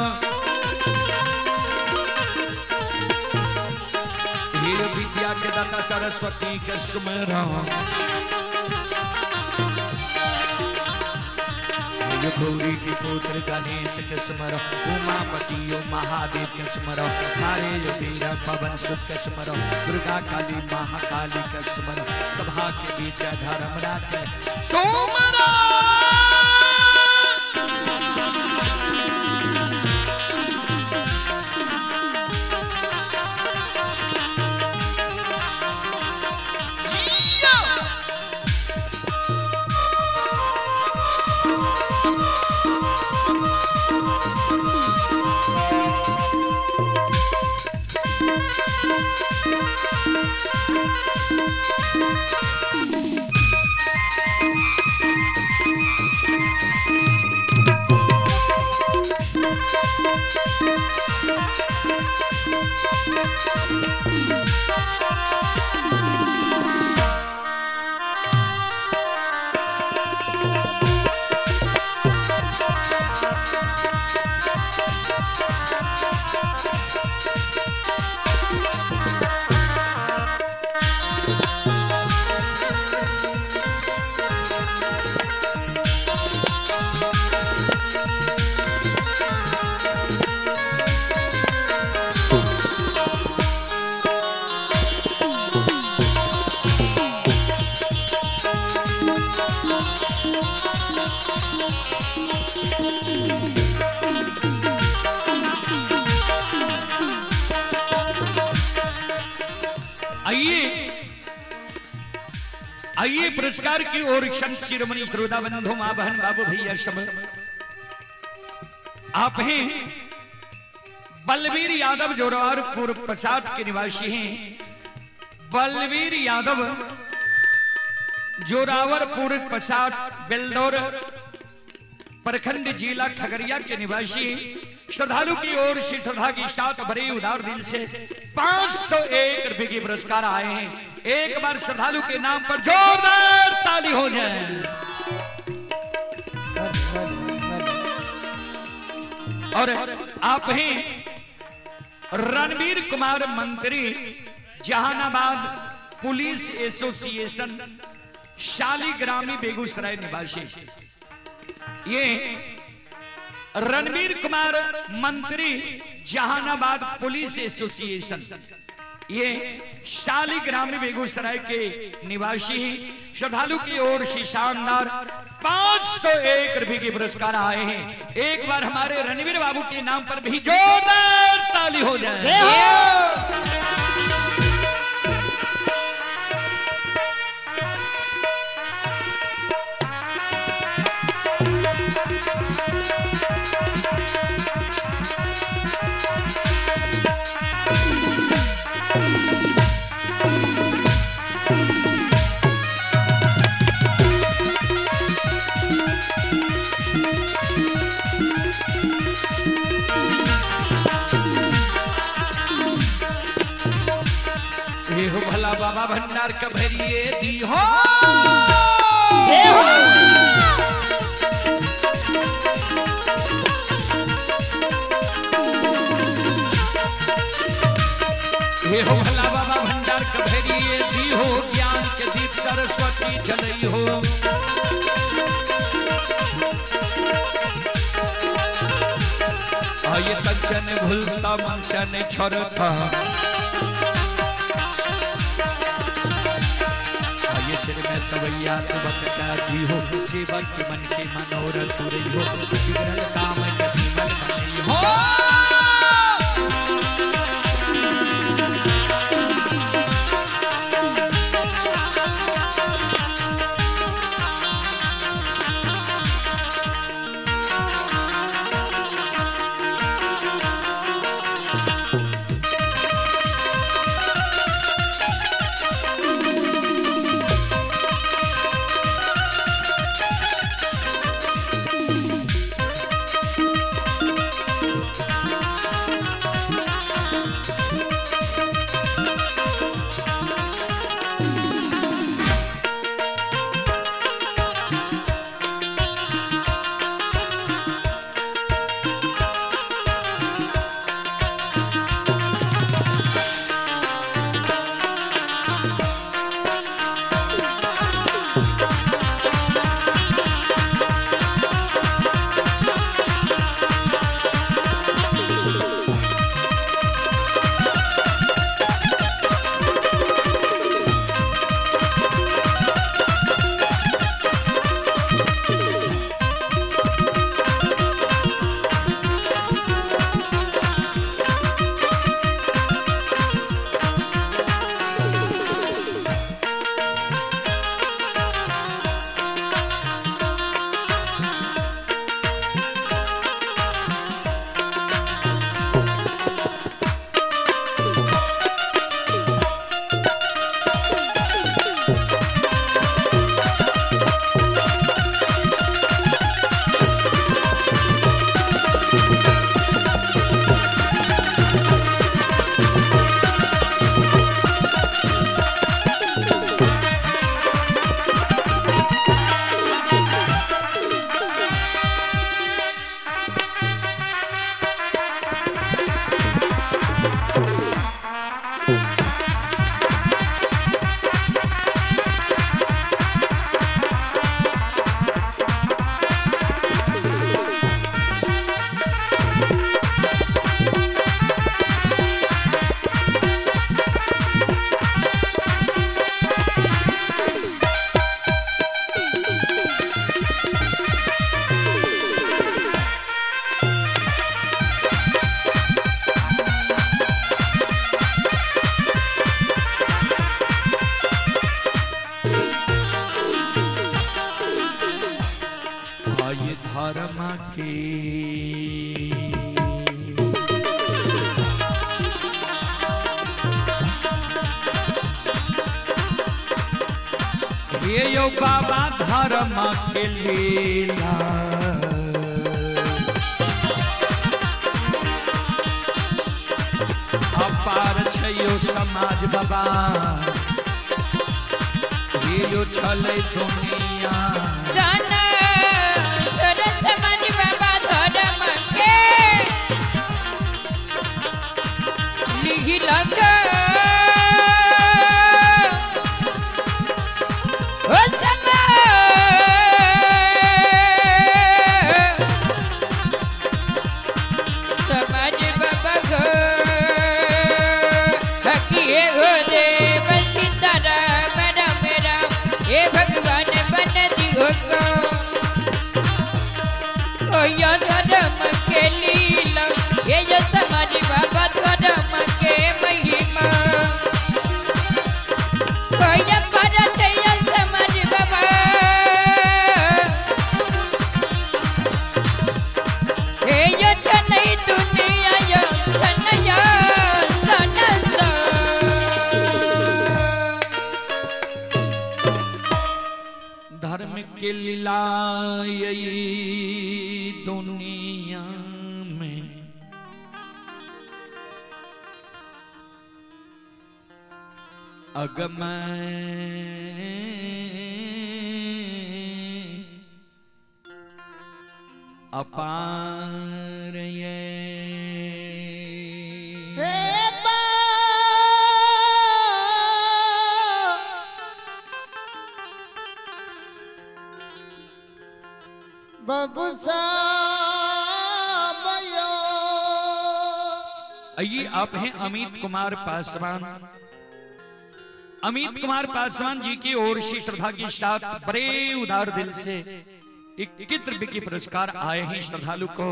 हे विद्या के दाता सरस्वती के सुमेरो जो गौरी के पुत्र गणेश के स्मरो, उमापति ओ महादेव के स्मरो, तारे जो वीर पवन सुत के स्मरो, दुर्गा काली महाकाली के स्मरो, सभा के बीच धर्मराज के स्मरो। आइए पुरस्कार की ओर संत शिरोमणि श्रोता बंधु मां बहन बाबू भैया सब आप हैं बलवीर यादव जोरावरपुर प्रसाद के निवासी हैं। बलवीर यादव जोरावरपुर प्रसाद बेलदौर प्रखंड जिला खगड़िया के निवासी श्रद्धालु की ओर से श्रद्धा की साथ बड़े उदार दिल से 501 रुपए के पुरस्कार आए हैं। एक बार श्रद्धालु के नाम पर जोरदार ताली हो जाए। और आप हैं रणवीर कुमार मंत्री जहानाबाद पुलिस एसोसिएशन शालीग्रामी बेगूसराय निवासी। ये रणवीर कुमार मंत्री जहानाबाद पुलिस एसोसिएशन ये शालीग्रामी बेगूसराय के निवासी हैं। श्रद्धालु की ओर से शानदार 501 रुपए के पुरस्कार आए हैं। एक बार हमारे रणवीर बाबू के नाम पर भी जोरदार ताली हो जाए। हो भला बाबा भंडार कभरिए दी हो हे हो भला बाबा भंडार कभरिए दी हो ज्ञान के दीप सरस्वती जलई हो। आये तक्षण भूलता मंशन छोड़ता सवैया सबका जी हो सेवा के मन के मनोरथ पूरी हो बिगड़ल काम के जीवन मनई हो। बाय धर्म के ये यो बाबा धर्म के लीला अपार छयो समाज बाबा ये यो छले दुनिया जाना छोड़ समाज बाबा धर्म के लिखी लगा धर्म के लीला ये जो समाज बाबा धर्म के महिमा कोई परत ये समाज बाबा ये जो नहीं दुनिया यो सनया सनसा धर्म के लीला यही दुनिया में अगमय अपार ये बाबू आइए आप हैं अमित कुमार पासवान। अमित कुमार पासवान जी की ओर से श्रद्धा के साथ बड़े उदार दिल से 21 रुपए पुरस्कार आए हैं श्रद्धालु को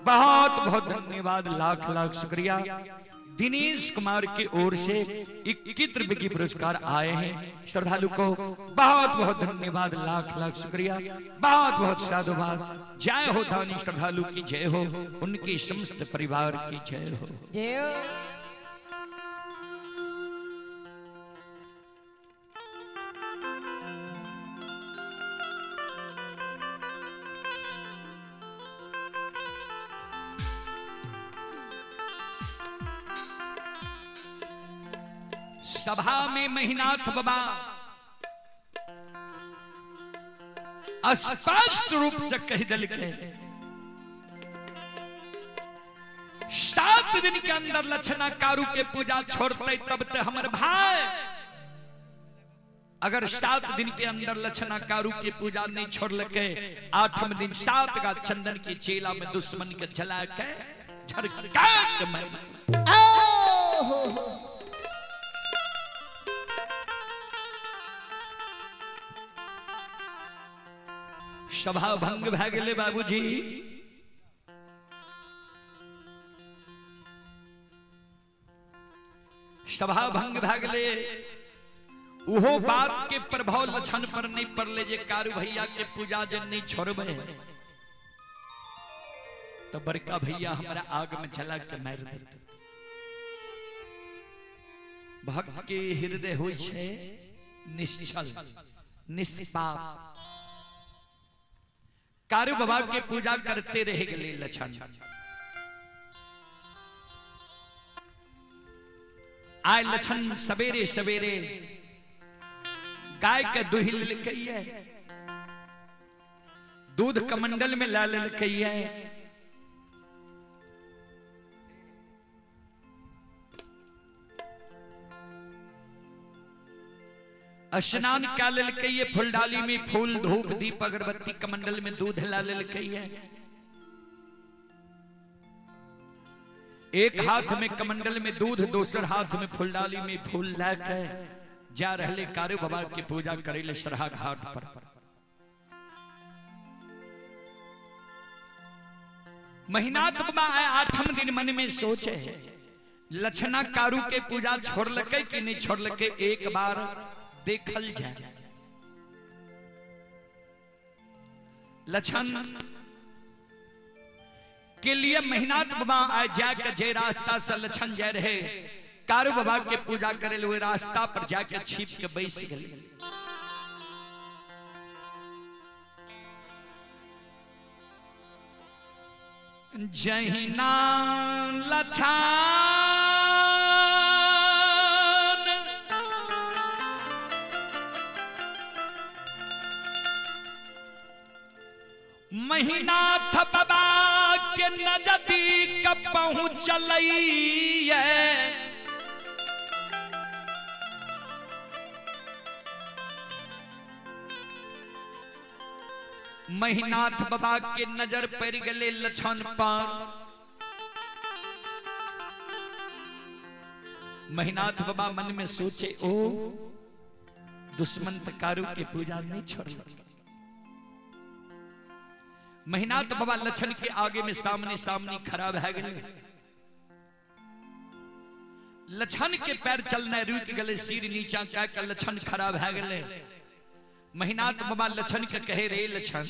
बहुत बहुत धन्यवाद, लाख लाख शुक्रिया। दिनेश कुमार की ओर से 21 रुपए की पुरस्कार आए हैं श्रद्धालु को बहुत बहुत धन्यवाद, लाख लाख शुक्रिया, बहुत बहुत साधुवाद। जय हो दानी श्रद्धालु की जय हो, उनके समस्त परिवार की जय हो। जय हो। सभा में महिनाथ बाबा स्पष्ट रूप से कह दिल के 7 दिन के अंदर लक्षणा कारू के पूजा छोड़ते तब ते हमर भाई, अगर 7 दिन के अंदर लक्षणा कारू के पूजा नहीं छोड़ लके 8वें दिन 7 का चंदन की चेला में दुश्मन के जला के झरका के मैं सभा भंग भए गेले बाबूजी। सभा भंग भए गेले, उहो बात के प्रभाव लक्षण पर नहीं पड़ले जे कारू भैया के पूजा जे नहीं छोड़बे तो बड़का भैया हमारा आग में जला के मार देते। भक्त के हृदय होय छे निश्चल निष्पाप। कारू बाबा के पूजा करते रह गए लक्षण। आय लक्षण सवेरे सवेरे गाय के दूध लिलकैया, दूध कमंडल में ला लिलकैया, स्नान क्या लिलकैया, फूलडाली में फूल धूप दीप अगरबत्ती कमंडल में दूध ला लिलकैया। एक हाथ में कमंडल में दूध, दूसर हाथ में फूलडाली में फूल लाके जा रहले कारू बाबा की पूजा करेले सरहा घाट पर। महिनाथ बाबा 8वें दिन मन में सोचे लक्षणा कारू के पूजा छोड़ लके कि नहीं छोड़ लके, एक बार देखल जाए। लछन के लिए मेहनत बाबा आ जाके जे रास्ता से लछन जाए रहे कारू बाबा के पूजा करे हुए रास्ता पर जाके छिप के बैस गए। जहिना लछन महीना था बाबा के नजदीक पहुंचलैया महीनाथ बाबा के नजर पड़ गए लछन पर। महीनाथ बाबा मन में सोचे ओ दुश्मन तकारू के पूजा नहीं छोड़। महीनाथ बाबा लछन के आगे में सामने सामने खड़ा है गए। लछन के पैर चलने रुक गए सिर नीचा का लछन खड़ा है गए। महीनाथ बाबा लछन के कहे रे लछन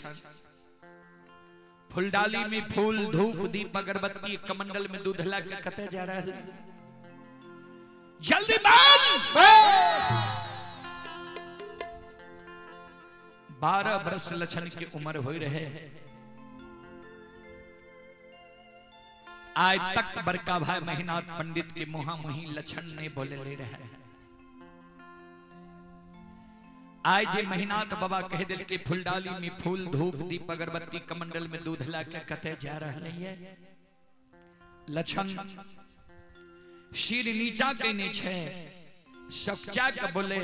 फुलडाली में फूल धूप दीप अगरबत्ती कमंडल में दूध ला के कते जा रहा है जल्दी बांध। 12 बरस लछन की उम्र हो रहे आज तक बड़का भाई महीनाथ पंडित के मुहा मुही लछन नहीं बोले ले रहे हैं। आज जे महीनाथ बाबा कह दिल के फुलडाली में फूल धूप दीप अगरबत्ती कमंडल में दूध ला के कते जा रहा है। लछन सिर नीचा कहने छे सच्चा के बोले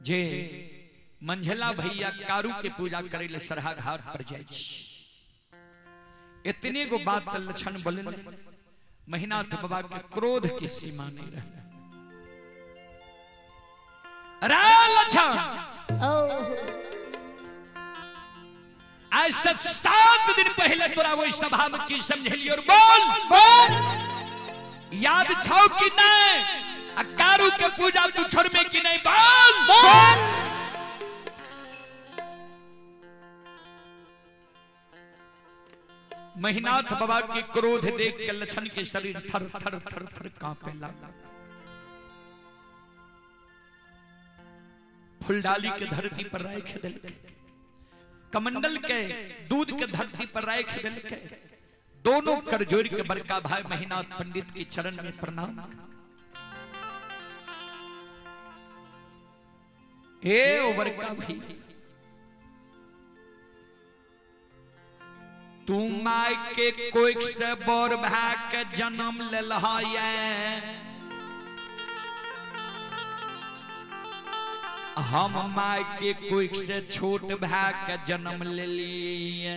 जे मंझला भैया कारू के पूजा करे ले सरहा घाट पर जाय छी। इतने को बात लछन बोले महीनाथ बाबा के क्रोध की सीमा नहीं रहे। लछन आज से 7 दिन पहले तोरा वो सभा में की समझेली और बोल याद छौ कि नहीं कारू के पूजा तू छोड़ में कि नहीं बोल। महीनाथ बाबा के क्रोध देख के लछन के शरीर थर थर थर थर कांपने लगा। फुलडाली के धरती पर राख दिल कमंडल के दूध के धरती पर राख दिल के दोनों कर जोड़ के बड़का भाई महीनाथ पंडित के चरण में प्रणाम। ए ओ बड़का भाई तू माय के कोई से बर भाई के जन्म ले लहाये हम माय के कोई से छोट भाई के जन्म ले लिए।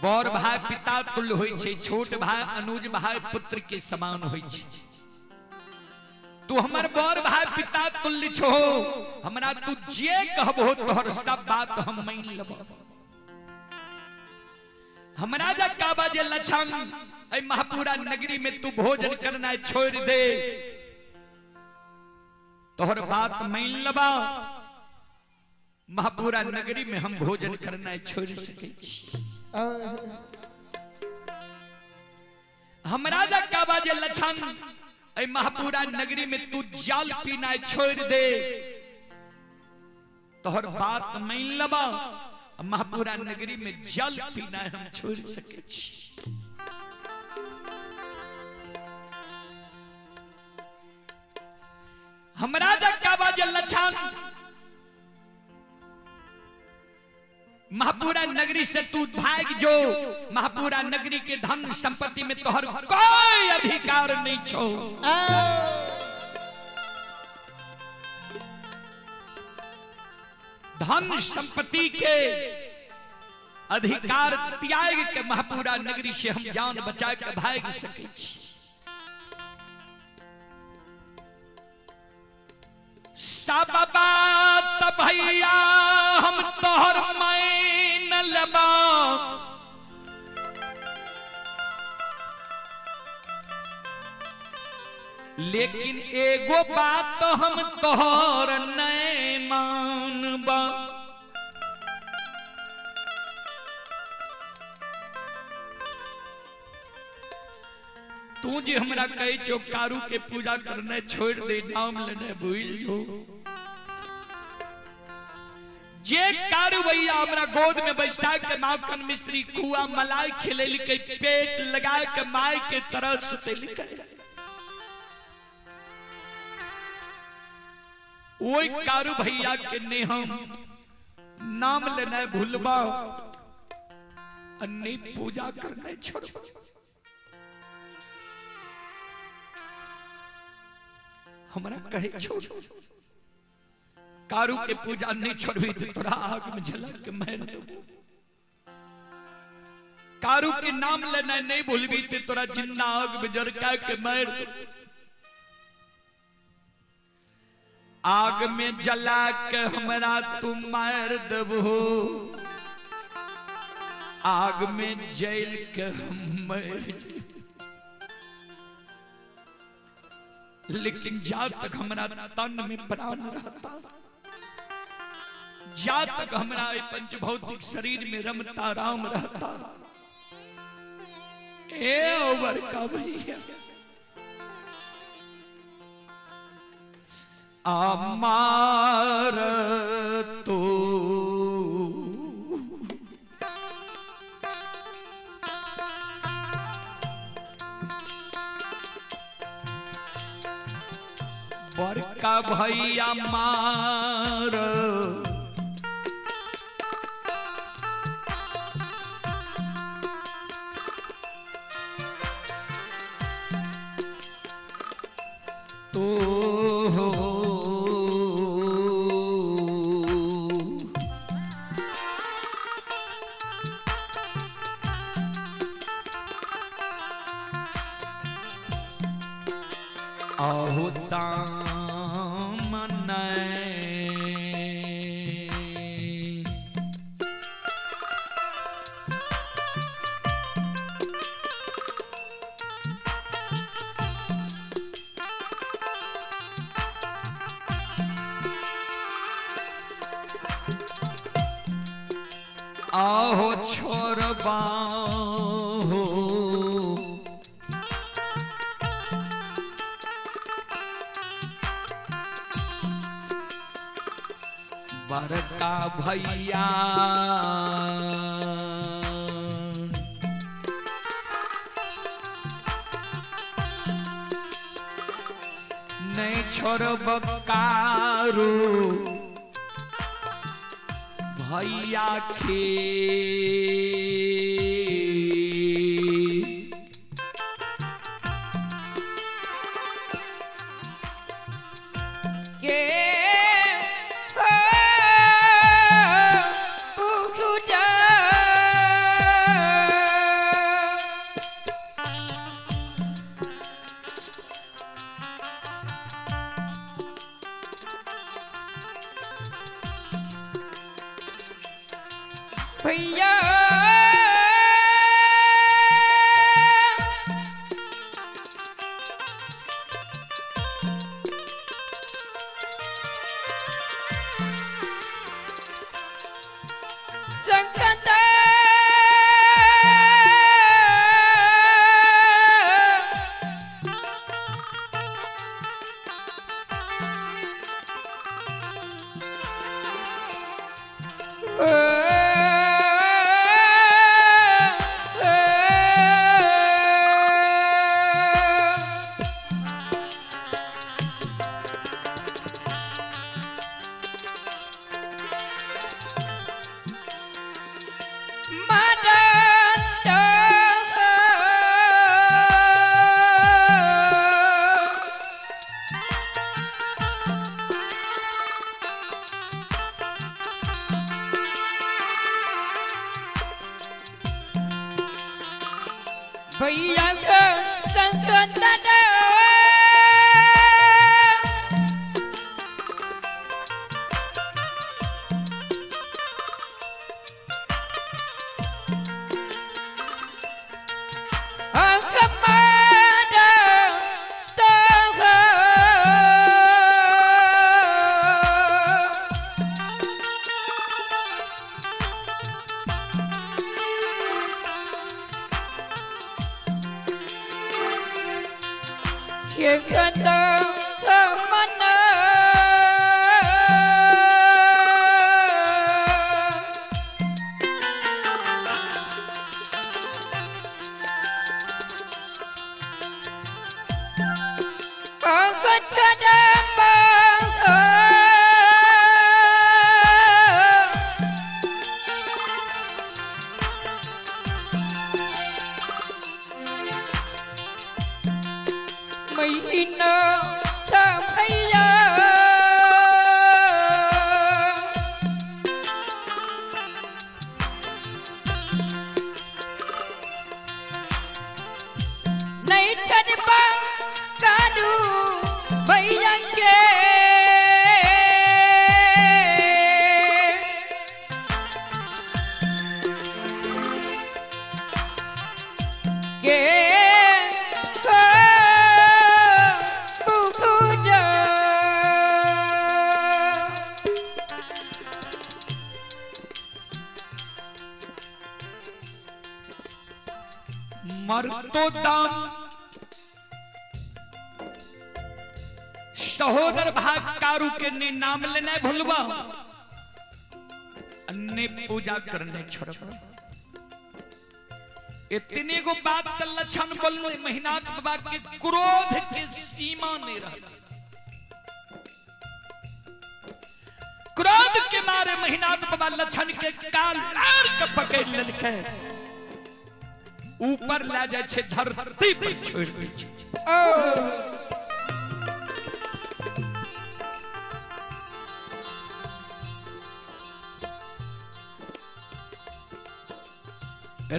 बर भाई पिता तुल्य होय छे छोट भाई अनुज भाई पुत्र के समान होय छे। तू हमर बर भाई पिता तुल्य छो हमरा तू जे कहबो तोहर सब बात हम मान लेबो। हमरा जा का बाजे लछन ए महापुरा नगरी में तू भोजन करना छोड़ दे तोहर बात मान लबा। महापुरा नगरी में हम भोजन करना छोड़ सके छी। हमरा जा का बाजे लछन ए महापुरा नगरी में तू जाल पीना छोड़ दे तोहर बात मान लबा। महापुरा नगरी में जल पीना हम छोड़ सके छी। हमरा जा का बाजे लछन महापुरा नगरी से तू भाग जो महापुरा नगरी के धन संपत्ति में तोहर कोई अधिकार नहीं छो। धन संपत्ति के अधिकार त्याग के महापुरा नगरी से हम जान बचा के भाग सके छी। सब बात भैया हम तोहर मान लेबा लेकिन एगो बात हम तोहर नहीं मानब। बा तू जी हमरा कहे छो कारू के पूजा करने छोड़ दे नाम लेने भूल जो जे कारू भैया हमरा गोद में बैठा के माखन मिश्री कुआ मलाई खिले के पेट लगा के माय के तरह सुते लिखे वही कारू भैया के ने हम नाम लेना भूलबा अन्नी पूजा करने छोड़ हमारा कहे छोड़ कारू के पूजा नहीं छोड़बी तो तोरा आग में झलक के मार देबो कारू के नाम लेना नहीं भूलबी तो तोरा जिंदा आग में झरका के मार देबो आग में जला के हमरा तू मार देबो आग में जल के हम मर जेबो लेकिन जा तक हमारा तन में प्राण रहता जा तक हमारा पंच भौतिक शरीर में रमता राम रहता ए ओवर का भैया अमार तो बड़का भैया मार तो आहुता आहो छोरबा हो बड़का भैया नहीं छोड़ब कारू भैया के भैया संकट भैया का संकट के खता मना महीना था भैया नहीं छड़पा कानू भैया के मरतो दाम सहोदर भाग कारू के ने नाम लेने भूलवा अन्य पूजा करने छोड़वा इतने को बात का लक्षण बोलने महिनाथ बाबा के क्रोध के सीमा नहीं रहा क्रोध के मारे महिनाथ बाबा लक्षण के काल का पकड़ लेके ऊपर ला जाए छे धरती पे छोड़ दे छे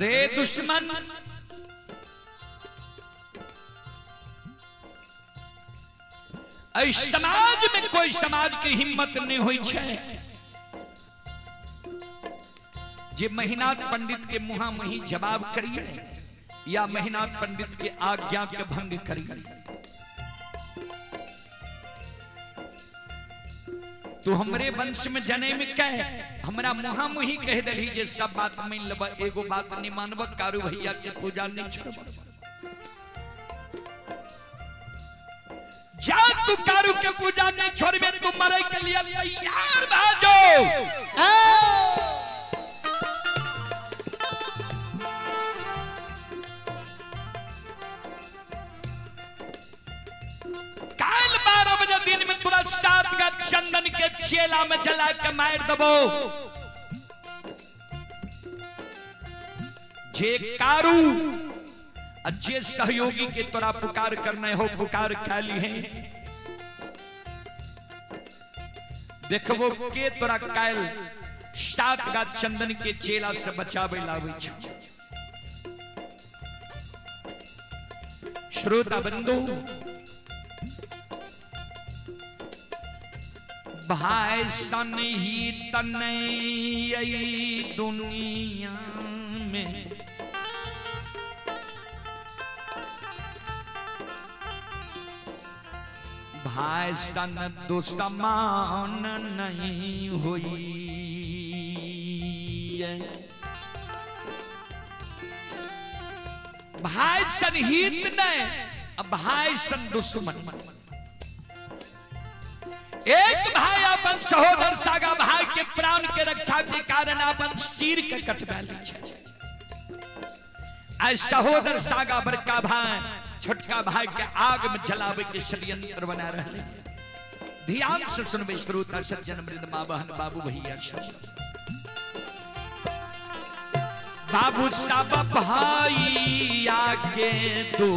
रे दुश्मन इस समाज में कोई समाज की हिम्मत नहीं हुई छे जे महिनाथ पंडित के मुहा मही जवाब करिए या महिनाथ पंडित के आज्ञा के भंग करिए तो हमरे वंश में जने में कह हमरा मुहा मुही कह दली जे सब बात मान लब एगो बात नहीं मानब कारू भैया के पूजा नहीं छोड़ब जा तू कारू के पूजा नहीं छोड़बे तू मरे के लिए तैयार भाजो दिन में तुरा 7 गज चंदन के चेला में जला के मार दबो जे कारू जे सहयोगी के तोरा पुकार करने हो पुकार खाली है देखबो के तोरा काल 7 गज चंदन के चेला से बचावे लावे छ श्रोता बंधु भाई सन ही तने दुनिया में भाई सन दुश्मन नहीं हुई भाई सन हित नहीं भाई सन दुश्मन एक भाई अपन सहोदर सागा भाई के प्राण के रक्षा के कारण अपन सिर के कटवाली छे आज सहोदर सागा बड़का भाई छोटका भाई के आग में जलावे के षड्यंत्र बना रहे ध्यान से सुनबे श्रोता सज्जन मृद मां बहन बाबू भैया सब बाबू सब भाई आके तू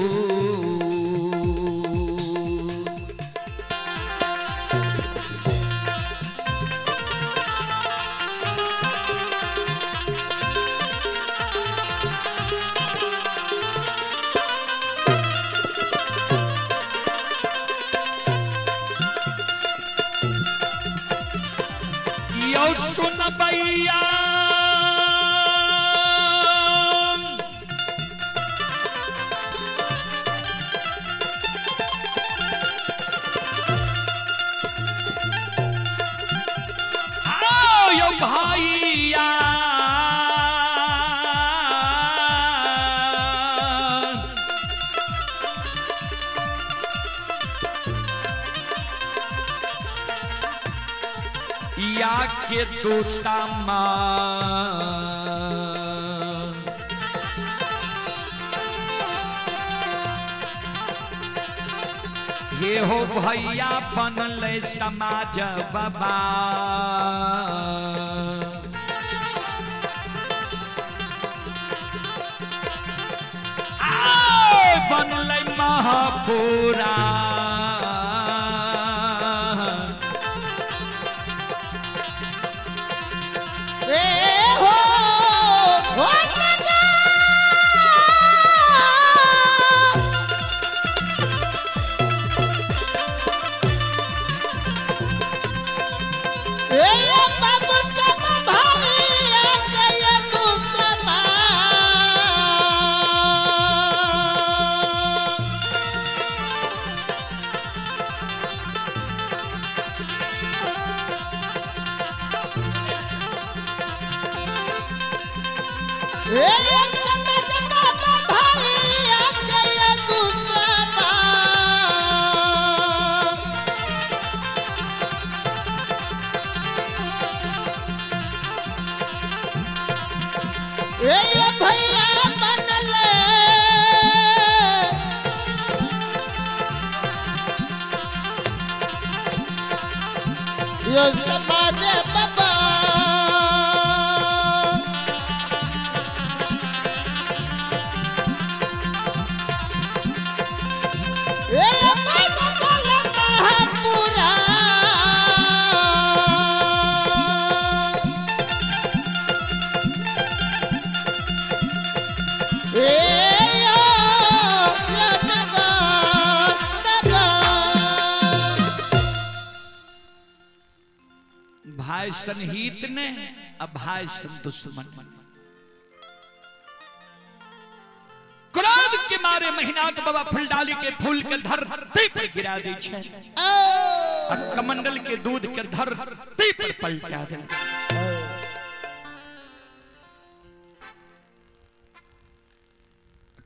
सुन भैया आओ भैया के दोस्ता ये हो भैया बनल समाज बाबा बनल महापुरा यो समाज बाबा महापुरा भाई सनहित ने अब भाई सन दुश्मन क्रोध के मारे महीनात बाबा फुलडाली के फूल के धरती पर गिरा दी छे और कमंडल के दूध के धरती पर पलटा दे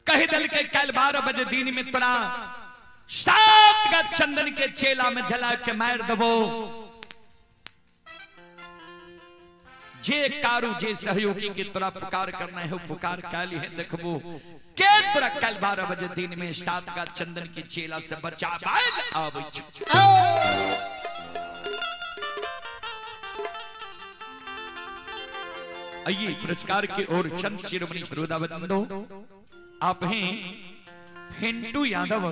कही दल के कल 12 बजे दिन में तोरा 7 का चंदन के चेला में जला के मार दबो जे कारू जे सहयोगी के तोरा पुकार करना है पुकार काली है देखबो के तोरा कल 12 बजे दिन में 7 का चंदन की चेला से बचा बाल आबै छ आइए पुरस्कार की ओर चंद शिरोमणि श्रोताबंदो आप हैं फेंटू यादव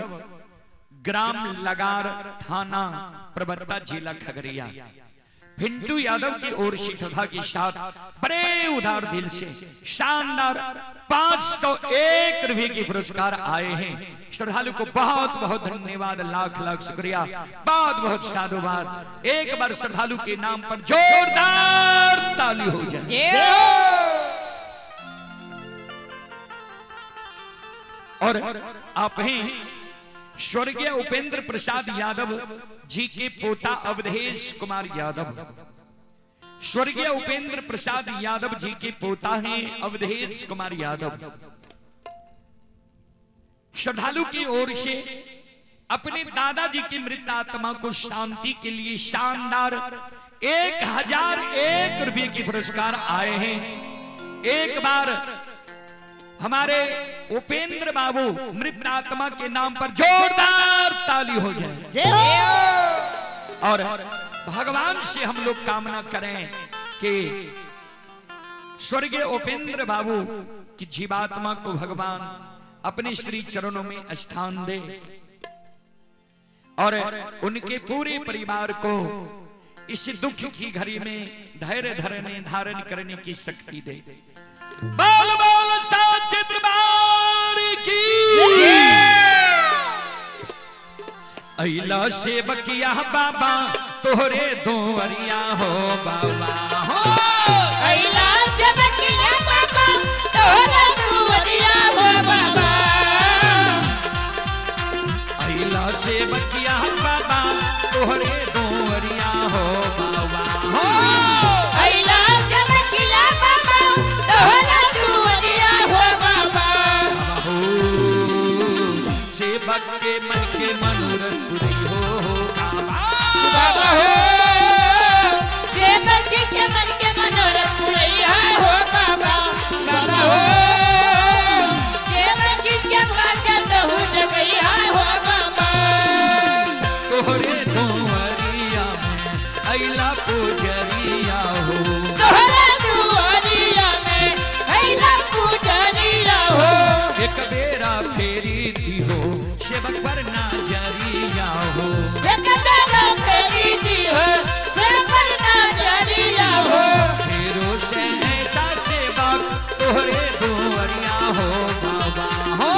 ग्राम लगार थाना प्रबत्ता जिला खगड़िया पिंटू यादव की ओर से तथा के साथ बड़े उदार दिल से शानदार 501 रुपए के पुरस्कार आए हैं श्रद्धालु को बहुत बहुत धन्यवाद लाख लाख शुक्रिया बहुत बहुत साधुवाद एक बार श्रद्धालु के नाम पर जोरदार ताली हो जाए और आप हैं स्वर्गीय उपेंद्र प्रसाद यादव जी के पोता अवधेश कुमार यादव स्वर्गीय उपेंद्र प्रसाद यादव जी के पोता हैं अवधेश कुमार यादव श्रद्धालु की ओर से अपने दादाजी की मृत आत्मा को शांति के लिए शानदार 1001 रुपए की पुरस्कार आए हैं एक बार हमारे उपेंद्र बाबू मृत आत्मा के नाम पर जोरदार ताली हो जाए और भगवान से हम लोग कामना करें कि स्वर्गीय उपेंद्र बाबू की जीवात्मा को भगवान अपने श्री चरणों में स्थान दे और उनके पूरे परिवार को इस दुख की घड़ी में धैर्य धारण करने की शक्ति दे बोल बोल साचे दरबार की अइला सेवकिया बाबा तोहरे दोवरिया हो बाबा हो अइला सेवकिया बाबा तोहरे दोवरिया हो बाबा अइला सेवकिया बाबा तोहरे दोवरिया हो बाबा हो अइला सेवकिया बाबा तोहरे दोवरिया हो बाबा सेवक के मन के मनोरथ पूरी हो बाबा बाबा हो सेवक के मन के मनोरथ पुरैया हो बाबा बाबा हो के बकी के भाग्य तहु जगैया हो बाबा तोहरे दुआरिया में अइला पुजरिया हो तोहरे दुआरिया में अइला पुजरिया हो एक बेरा फेरी दी हो सेवक पर नजरिया हो एक बेरा फेरी दी हो सेवक पर नजरिया हो फेरो से ऐसा सेवक तोहरे दुआरिया हो बाबा हो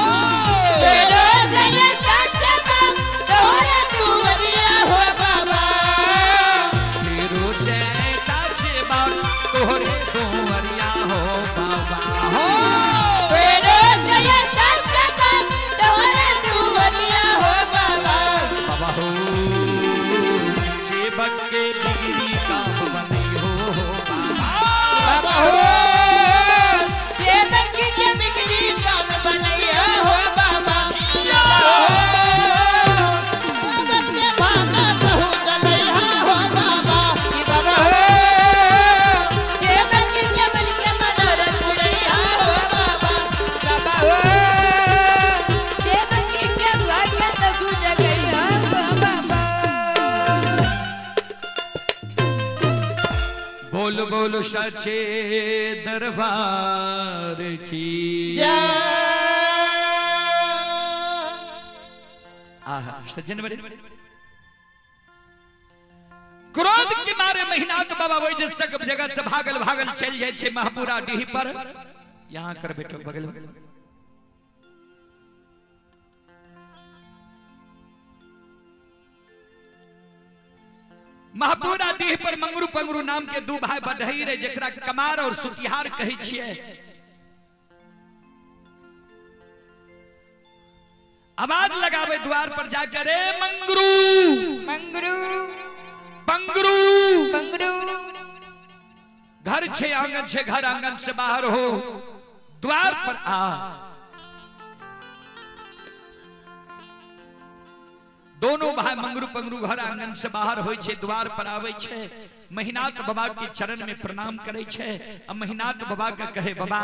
फेरो से ऐसा सेवक तोहरे दुआरिया हो बाबा फेरो से ऐसा सेवक तोहरे दुआरिया हो बाबा हो फेरो से ऐसा सेवक तोहरे दुआरिया हो बाबा बाबा हो सेवक के बिगड़ी काम बनी हो बाबा बाबा हो ये बच्ची के बिगड़ी काम बनैया हो बाबा बच्चे भागा कहू जगैया हो बाबा कि बाबा हो ये बच्ची के मन के मनोरथ पुरैया हो बाबा बाबा हो ये बच्ची के भाग्य तहु जगैया हो बाबा बोल बोल सच्चे दरबार की आहा सज्जन बड़े क्रोध के मारे महीनात बाबा वही जगह से भागल भागल चल जाए छे महापुरा डीही पर यहाँ कर बैठो बगल में महापुरा डीह पर मंगरू पंगरू नाम के दू भाई बढ़ई रहे जकरा कमार और सुतिहार कहे छिए आवाज लगावे द्वार पर जाकर रे मंगरू मंगरू पंगरू पंगरू घर छे आंगन छे घर आंगन से बाहर हो द्वार पर आ दोनों भाई मंगरू पंगरू घर आंगन से बाहर होय छे द्वार पर आवे छे महीनात बाबा के चरण में प्रणाम करे छे अब महीनात बाबा के कहे बाबा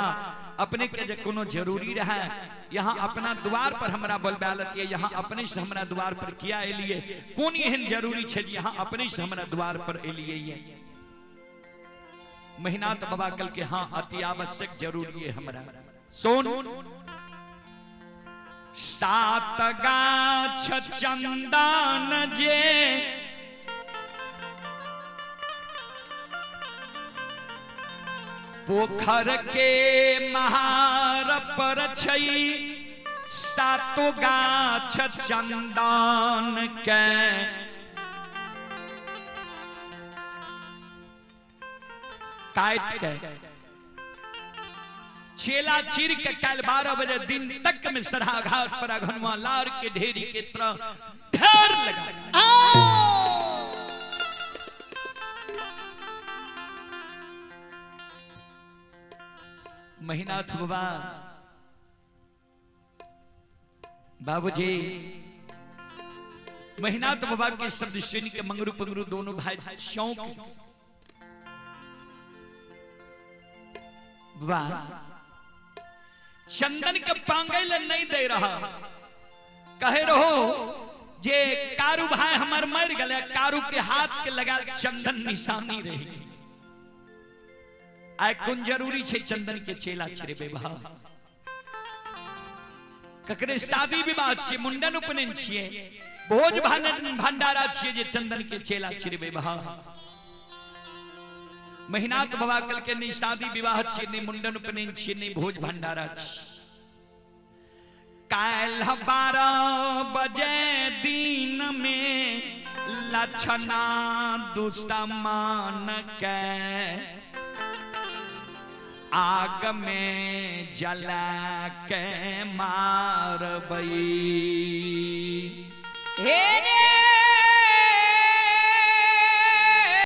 अपने के जे कोनो जरूरी रहे यहाँ अपना द्वार पर हमरा बोलबालत ये यहाँ अपने से हमरा द्वार पर किया एलिए कौन एहन जरूरी छे यहाँ अपने से हमरा द्वार पर एलिए ये महीनात बाबा कल के हाँ अति आवश्यक जरूरी है हमरा सोन सात गाछ चंदन जे पोखर के महार पर छई सातो गाछ चंदन के काट के चेला चीर के कल 12 बजे दिन तक में सरहा घाट पर अघनुआ लार के ढेरी के तरह ढेर लगा महीनाथ बाबा बाबूजी महीनाथ बाबा के शब्द सुन के मंगरू पंगरू दोनों भाई शौक वाह चंदन के पांगल नहीं दे रहा कहे रहो जे कारू भाई हमार मर गले कारू के हाथ के लगा चंदन निशानी रही आय कौन जरूरी छे चंदन के चेला छे विवाह ककरे शादी विवाह छे मुंडन उपनयन छे भोज भंडारा छे जे चंदन के चेला छे विवाह महीनात बाबा कल के नहीं शादी विवाह छे नहीं मुंडन उपनयन छे नहीं भोज भंडारा छे काल 12 बजे दिन में लछना दुश्मन के आग में जला के मारबई